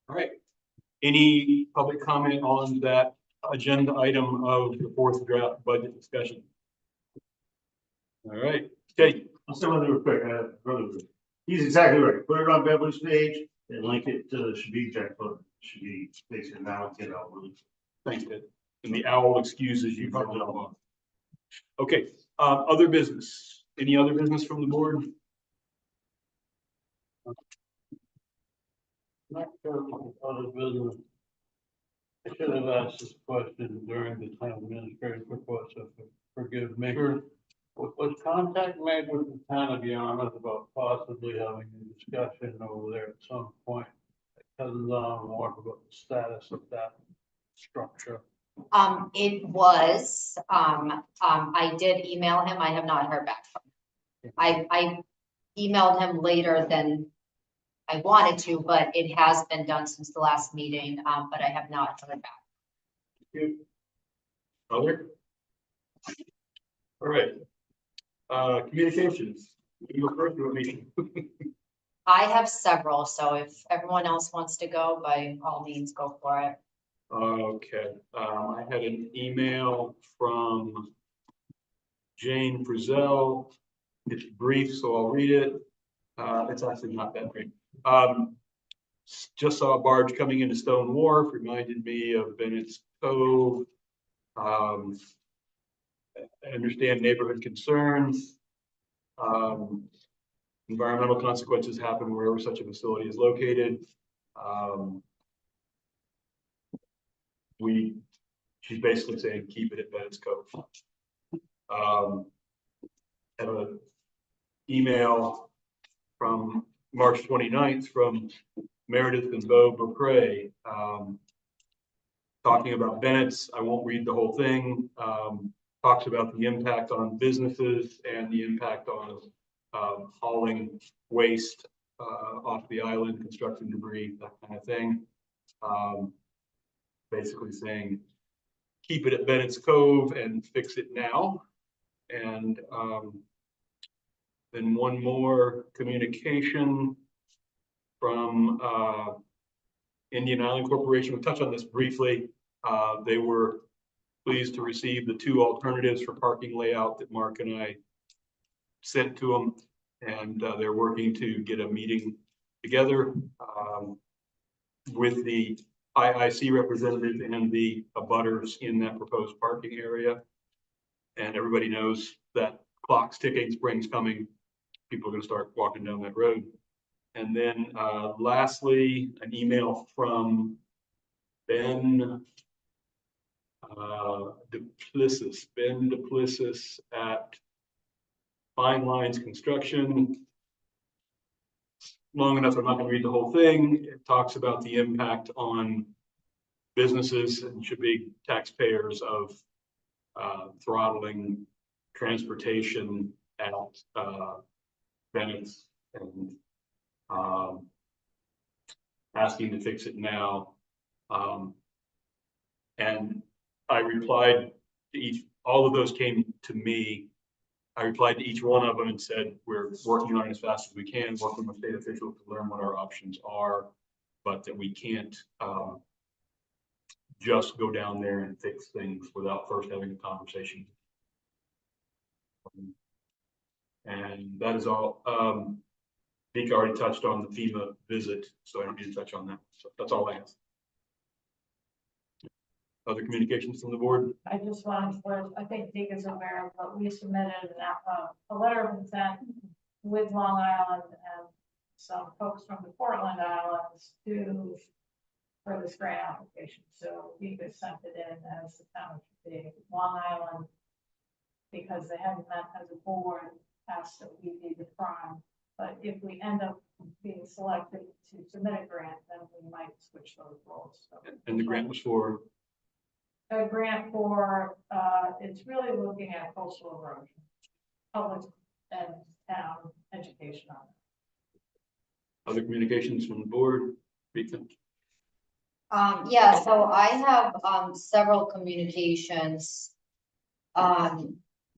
right. Any public comment on that agenda item of the fourth draft budget discussion? All right, okay. I'll say one thing real quick, brother, he's exactly right. Put it on Beverly's page and link it to the Shebig Jack Book. Should be basically now get out really. Thanks, Ted. And the owl excuses you probably don't want. Okay, other business. Any other business from the board? Not sure what other business. I should have asked this question during the town administrative report, so forgive me. Was contact made with the town of Yarmouth about possibly having a discussion over there at some point? Because more about the status of that structure. It was, I did email him. I have not heard back from him. I emailed him later than I wanted to, but it has been done since the last meeting, but I have not heard back. Other? All right. Communications. You go first, you want me? I have several, so if everyone else wants to go, by all means, go for it. Okay, I had an email from Jane Frizzell. It's brief, so I'll read it. It's actually not that brief. Just saw a barge coming into Stone Wharf, reminded me of Bennett's Cove. I understand neighborhood concerns. Environmental consequences happen wherever such a facility is located. She's basically saying, keep it at Bennett's Cove. Have an email from March 29th from Meredith and Bo Beaupre, talking about Bennett's. I won't read the whole thing. Talks about the impact on businesses and the impact on hauling waste off the island, construction debris, that kind of thing. Basically saying, keep it at Bennett's Cove and fix it now. And then one more communication from Indian Island Corporation. We'll touch on this briefly. They were pleased to receive the 2 alternatives for parking layout that Mark and I sent to them. And they're working to get a meeting together with the IIC representative and the abutters in that proposed parking area. And everybody knows that clock's ticking, spring's coming. People are going to start walking down that road. And then lastly, an email from Ben Duplessis at Fine Lines Construction. Long enough, I'm not going to read the whole thing. It talks about the impact on businesses and should be taxpayers of throttling transportation at Bennett's and asking to fix it now. And I replied to all of those came to me. I replied to each one of them and said, we're working on it as fast as we can, working with state officials to learn what our options are, but that we can't just go down there and fix things without first having a conversation. And that is all. Nick already touched on the FEMA visit, so I don't need to touch on that. So that's all I have. Other communications from the board? I just wanted to, I think Dick is aware, but we submitted a letter of intent with Long Island and some folks from the Portland Islands for this grant application. So we just sent it in as the town should be. Long Island, because they hadn't met as a board, asked that we be the prime. But if we end up being selected to submit a grant, then we might switch those roles. So And the grant was for? a grant for, it's really looking at coastal erosion, public and town education on it. Other communications from the board? Rita? Yeah, so I have several communications.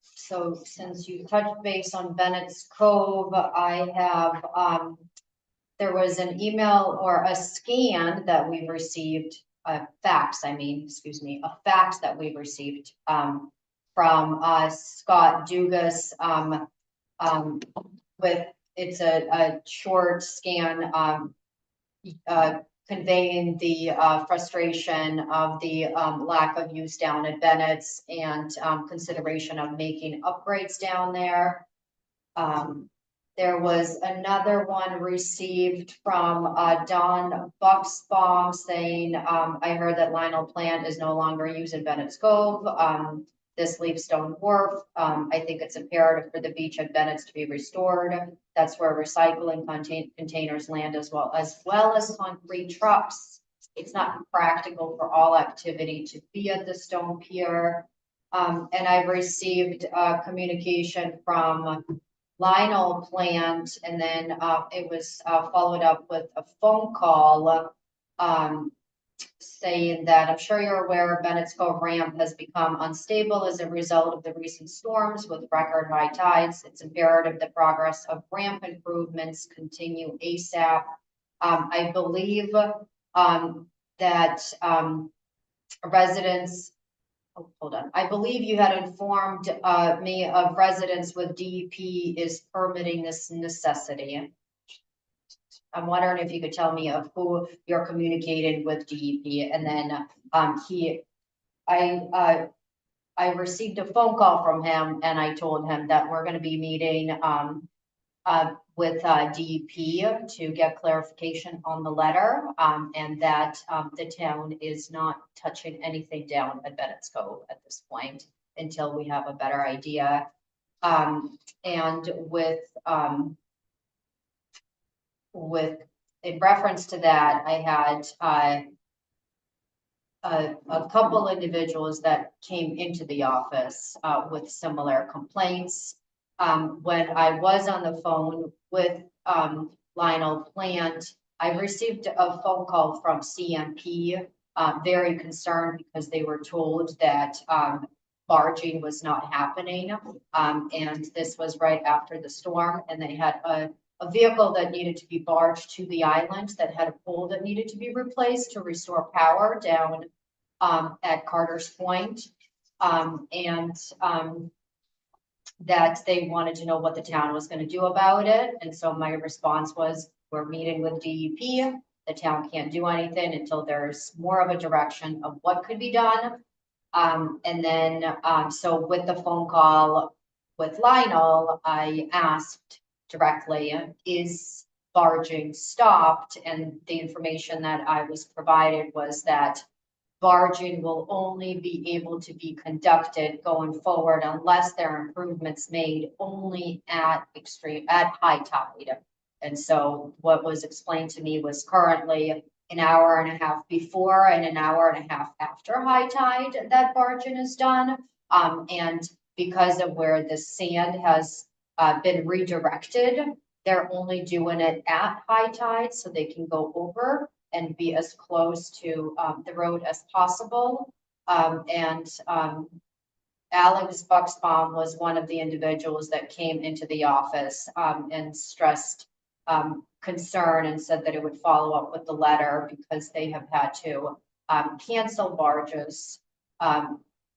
So since you touched base on Bennett's Cove, I have there was an email or a scan that we received, a fax that we received from Scott Dugas with, it's a short scan conveying the frustration of the lack of use down at Bennett's and consideration of making upgrades down there. There was another one received from Don Bucksbaum saying, I heard that Lionel plant is no longer used in Bennett's Cove. This leaves Stone Wharf. I think it's imperative for the beach at Bennett's to be restored. That's where recycling containers land as well as concrete trucks. It's not practical for all activity to be at the Stone Pier. And I've received communication from Lionel plant, and then it was followed up with a phone call saying that I'm sure you're aware Bennett's Cove ramp has become unstable as a result of the recent storms with record high tides. It's imperative the progress of ramp improvements continue ASAP. I believe, that, residents, oh, hold on, I believe you had informed, me of residents with DEP is permitting this necessity. I'm wondering if you could tell me of who you're communicating with DEP, and then, I received a phone call from him, and I told him that we're gonna be meeting, with, DEP to get clarification on the letter, and that, the town is not touching anything down at Bennett's Cove at this point until we have a better idea. And in reference to that, I had, a couple individuals that came into the office, with similar complaints. When I was on the phone with, Lionel Plant, I received a phone call from CMP, very concerned because they were told that, barging was not happening. And this was right after the storm, and they had a vehicle that needed to be barged to the island that had a pole that needed to be replaced to restore power down, at Carter's Point. That they wanted to know what the town was gonna do about it. And so my response was, we're meeting with DEP. The town can't do anything until there's more of a direction of what could be done. And then, so with the phone call with Lionel, I asked directly, is barging stopped? And the information that I was provided was that barging will only be able to be conducted going forward unless there are improvements made only at high tide. And so what was explained to me was currently an hour and a half before and an hour and a half after high tide that barging is done. And because of where the sand has been redirected, they're only doing it at high tide so they can go over and be as close to the road as possible. Alex Bucksbaum was one of the individuals that came into the office and stressed concern and said that it would follow up with the letter because they have had to cancel barges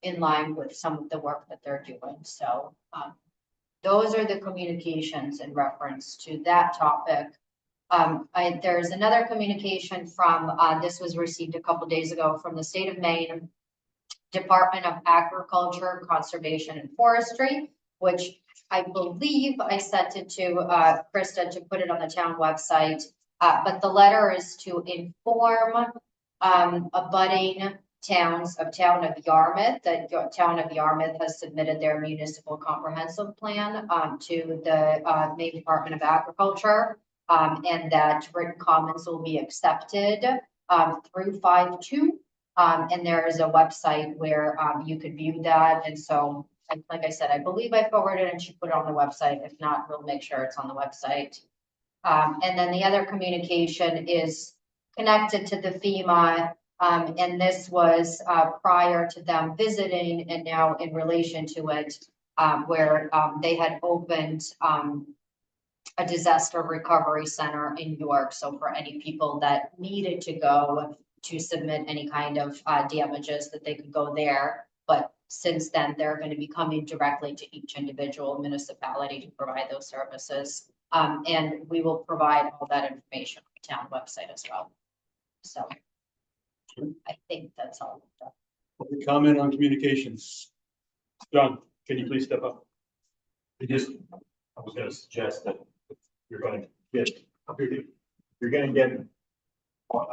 in line with some of the work that they're doing. So those are the communications in reference to that topic. There's another communication from, this was received a couple days ago from the state of Maine, Department of Agriculture, Conservation and Forestry, which I believe I sent it to Krista to put it on the town website. But the letter is to inform abutting towns of town of Yarmouth, that town of Yarmouth has submitted their municipal comprehensive plan to the Maine Department of Agriculture. And that written comments will be accepted through 5/2. And there is a website where you could view that. And so, like I said, I believe I forwarded it and she put it on the website. If not, we'll make sure it's on the website. And then the other communication is connected to the FEMA. And this was prior to them visiting and now in relation to it, where they had opened a disaster recovery center in York. So for any people that needed to go to submit any kind of damages, that they could go there. But since then, they're going to be coming directly to each individual municipality to provide those services. And we will provide all that information on the town website as well. So I think that's all. Public comment on communications. John, can you please step up? I was gonna suggest that if you're gonna get, you're gonna get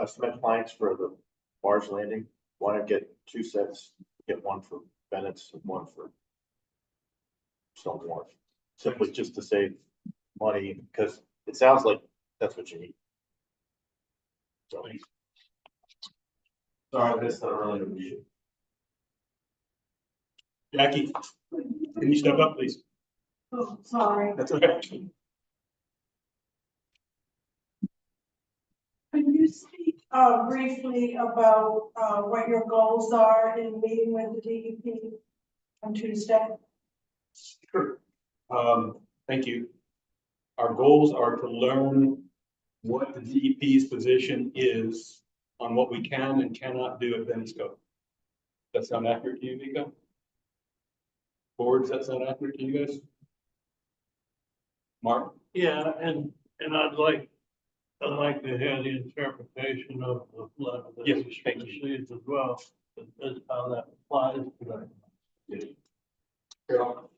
cement planks for the barge landing, why not get 2 sets, get one for Bennett's and one for Stone Wharf, simply just to save money, because it sounds like that's what you need. So. Sorry, I missed that earlier meeting. Jackie, can you step up, please? Oh, sorry. That's okay. When you speak briefly about, what your goals are in meeting with the DEP on Tuesday? Sure. Thank you. Our goals are to learn what the DEP's position is on what we can and cannot do at Benny Scope. Does that sound accurate to you, Vika? Board, does that sound accurate to you guys? Mark? Yeah, and I'd like to hear the interpretation of the letter that Yes, we thank you. received as well, as how that applies to that. Carol?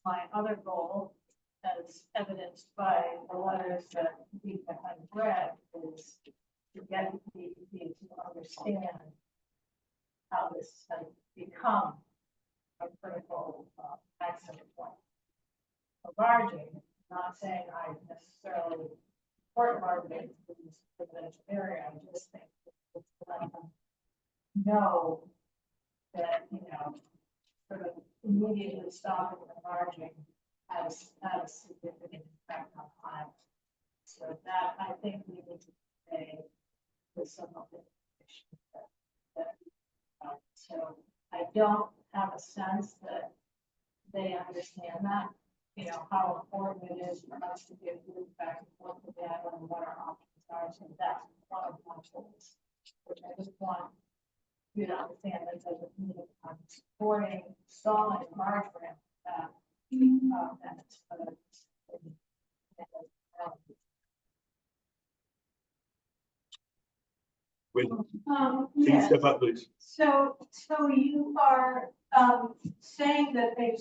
My other goal, as evidenced by the letters that we have read, is to get the DEP to understand how this has become a critical accident point. For barging, not saying I necessarily support barging for this area, I just think it's let them know that, sort of immediately stopping the barging has a significant impact on climate. So that, I think we need to say with some of the information so I don't have a sense that they understand that, how important it is for us to get moved back and forth with the island and what our options are. So that's one of my tools, which I just want you to understand that doesn't mean I'm supporting stalling barge ramp and it's Wait, can you Yes. step up, please? So you are, saying that they've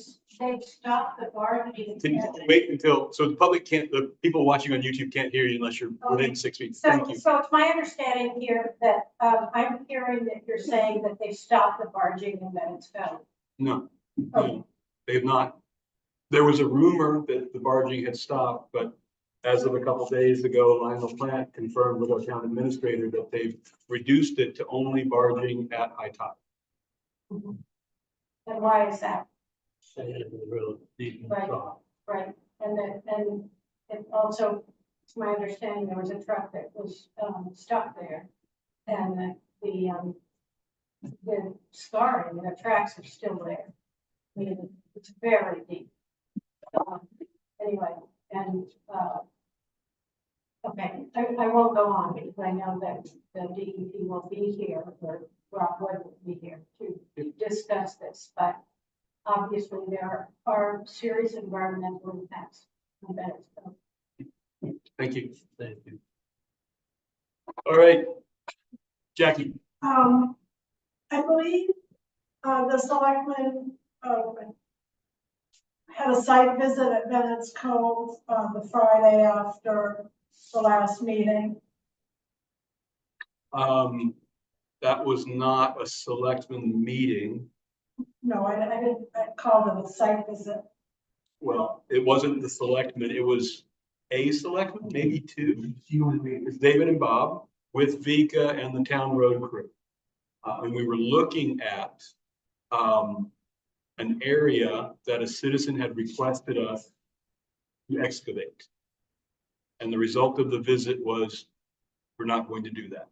stopped the bargaining. Can you wait until, so the public can't, the people watching on YouTube can't hear you unless you're within 6 feet. Thank you. So it's my understanding here that, I'm hearing that you're saying that they stopped the barging and that it's fell. No, no, they have not. There was a rumor that the barging had stopped, but as of a couple of days ago, Lionel Plant confirmed with our town administrator that they've reduced it to only barging at high tide. And why is that? Say it real deep and Right. soft. Right, and it also, it's my understanding, there was a truck that was, stuck there. And that the scarring, the tracks are still there. I mean, it's very deep. Anyway, and, okay, I won't go on because I know that the DEP will be here, or Rob Wood will be here to discuss this, but obviously there are serious environmental impacts. on that, so. Thank you. Thank you. All right. Jackie, I believe, the selectmen, had a site visit at Bennett's Cove, the Friday after the last meeting. that was not a selectman meeting. No, I didn't, I called it a site visit. Well, it wasn't the selectman, it was a selectman, maybe two. You and me. It's David and Bob with Vika and the town road crew. And we were looking at an area that a citizen had requested us to excavate. And the result of the visit was, we're not going to do that.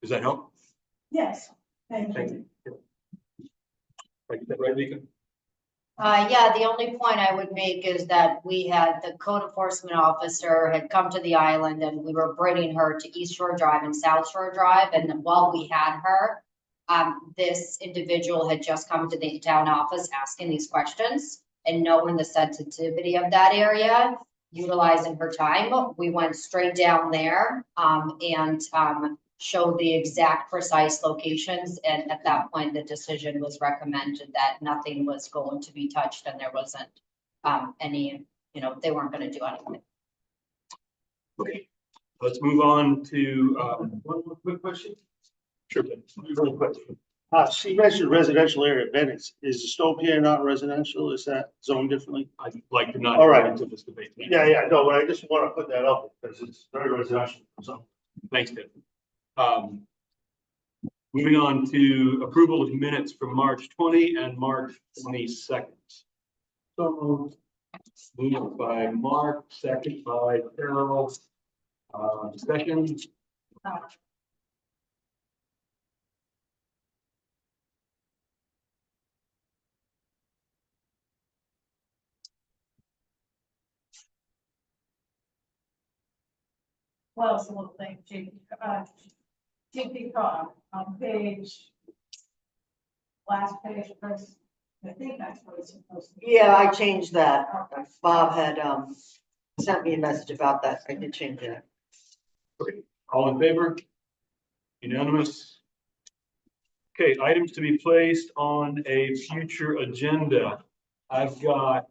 Does that help? Yes, thank Thank you. you. Right, Vika? Yeah, the only point I would make is that we had, the code enforcement officer had come to the island and we were bringing her to East Shore Drive and South Shore Drive. And while we had her, this individual had just come to the town office asking these questions, and knowing the sensitivity of that area, utilizing her time, we went straight down there, and showed the exact precise locations. And at that point, the decision was recommended that nothing was going to be touched and there wasn't any, they weren't going to do anything. Okay, let's move on to, One more quick question. sure. Really quick. So you mentioned residential area, Bennett, is the stove here not residential? Is that zoned differently? I'd like to not All right. get into this debate. Yeah, no, but I just want to put that up because it's very residential, so. Thanks, Dave. Moving on to approval of minutes from March 20 and March 22nd. So moved by Mark, second by Carol. Discussion, Well, it's a little thing, GP cog on page. Last page, first, I think that's what it's supposed to be. Yeah, I changed that. Bob had, sent me a message about that. I did change that. All in favor? Unanimous? Okay, items to be placed on a future agenda. I've got,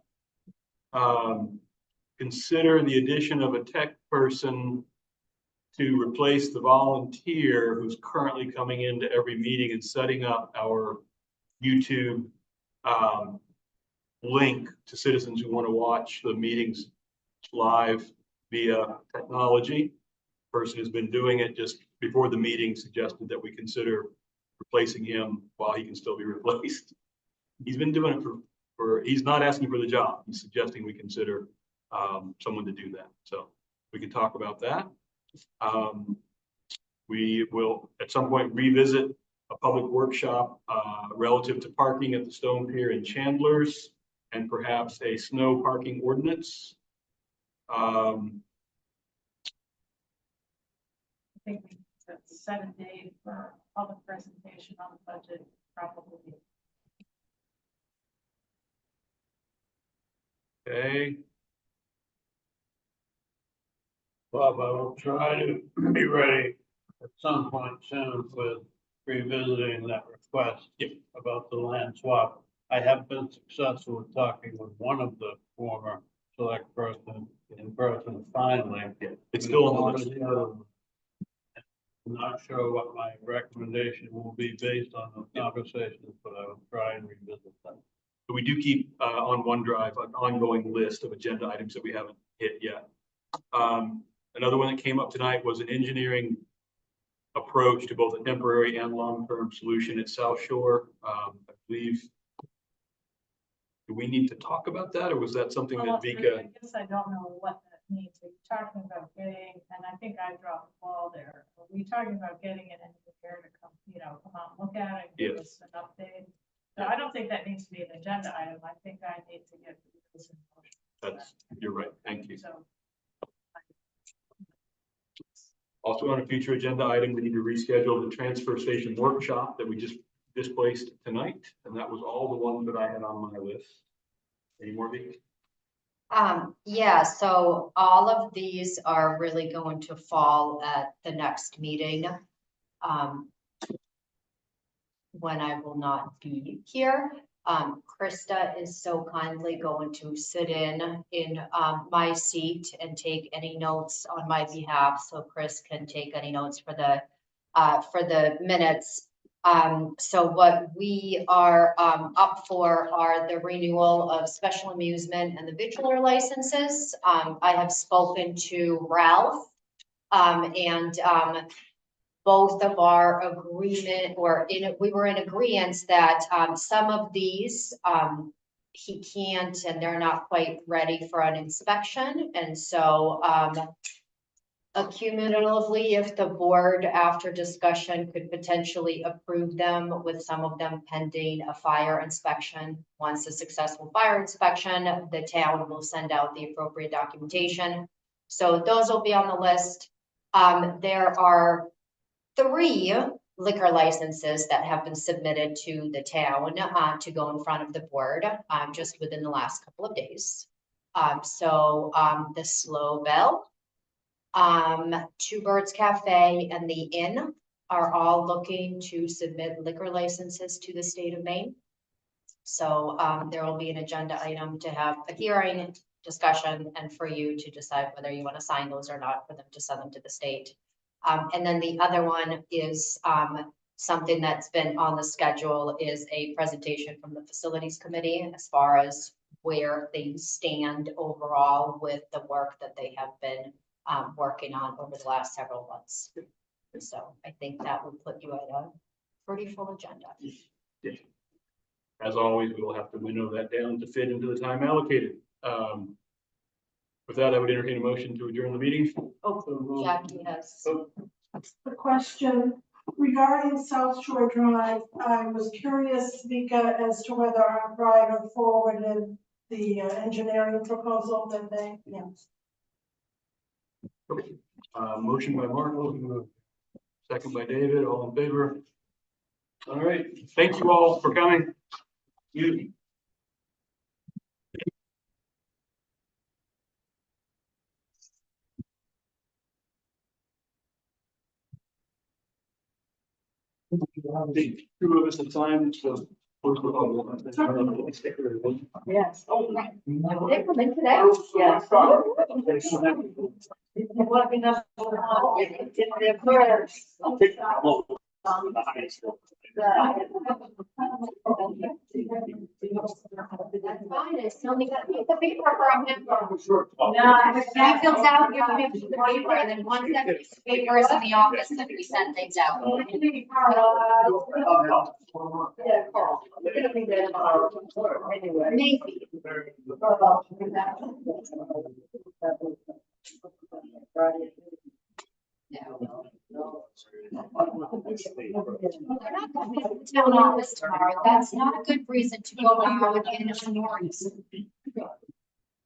consider the addition of a tech person to replace the volunteer who's currently coming into every meeting and setting up our YouTube, link to citizens who want to watch the meetings live via technology. Person has been doing it just before the meeting, suggested that we consider replacing him while he can still be replaced. He's been doing it for he's not asking for the job. He's suggesting we consider someone to do that. So we can talk about that. We will at some point revisit a public workshop relative to parking at the Stone Pier in Chandler's and perhaps a snow parking ordinance. I think we set a date for public presentation on the budget, probably. Okay, Bob, I will try to be ready at some point soon with revisiting that request about the land swap. I have been successful with talking with one of the former select person in person finally. it's still on the list. I'm not sure what my recommendation will be based on the conversations, but I will try and revisit that. We do keep on OneDrive an ongoing list of agenda items that we haven't hit yet. Another one that came up tonight was an engineering approach to both a temporary and long-term solution at South Shore. I believe, do we need to talk about that, or was that something Well, that Vika? I guess I don't know what that means. Are you talking about getting, and I think I dropped the ball there. Are we talking about getting an engineer to come, come out and look at it, and give us an update? No, I don't think that needs to be an agenda item. I think I need to get this in motion. You're right. Thank you. So, Also on a future agenda item, we need to reschedule the transfer station workshop that we just displaced tonight. And that was all the ones that I had on my list. Any more, Vicky? Yeah, so all of these are really going to fall at the next meeting. When I will not be here. Krista is so kindly going to sit in my seat and take any notes on my behalf, so Chris can take any notes for the minutes. So what we are up for are the renewal of special amusement and the victualler licenses. I have spoken to Ralph, and both of our agreement we were in agreement that some of these he can't, and they're not quite ready for an inspection. And so accumulatively, if the board after discussion could potentially approve them, with some of them pending a fire inspection. Once a successful fire inspection, the town will send out the appropriate documentation. So those will be on the list. There are 3 liquor licenses that have been submitted to the town to go in front of the board just within the last couple of days. The Slow Bell, Two Birds Cafe, and the Inn are all looking to submit liquor licenses to the state of Maine. So there will be an agenda item to have a hearing, discussion, and for you to decide whether you want to sign those or not, for them to send them to the state. And then the other one is something that's been on the schedule, is a presentation from the facilities committee as far as where things stand overall with the work that they have been working on over the last several months. So I think that would put you at a pretty full agenda. Yeah. As always, we will have to winnow that down to fit into the time allocated. With that, I would entertain a motion to adjourn the meeting. Oh, Jackie has. The question regarding South Shore Drive, I was curious, Vika, as to whether our driver forwarded the engineering proposal that they, yes. Motion by Mark, second by David, all in favor? All right, thank you all for coming. You. The two of us at times, so. Yes. They come in today? Yes. That's fine, I still need to keep the paper from him. No, He fills out your piece of paper, and then once that piece of paper is in the office, then we send things out. Maybe. They're not coming to the town office tomorrow, that's not a good reason to go out with engineering.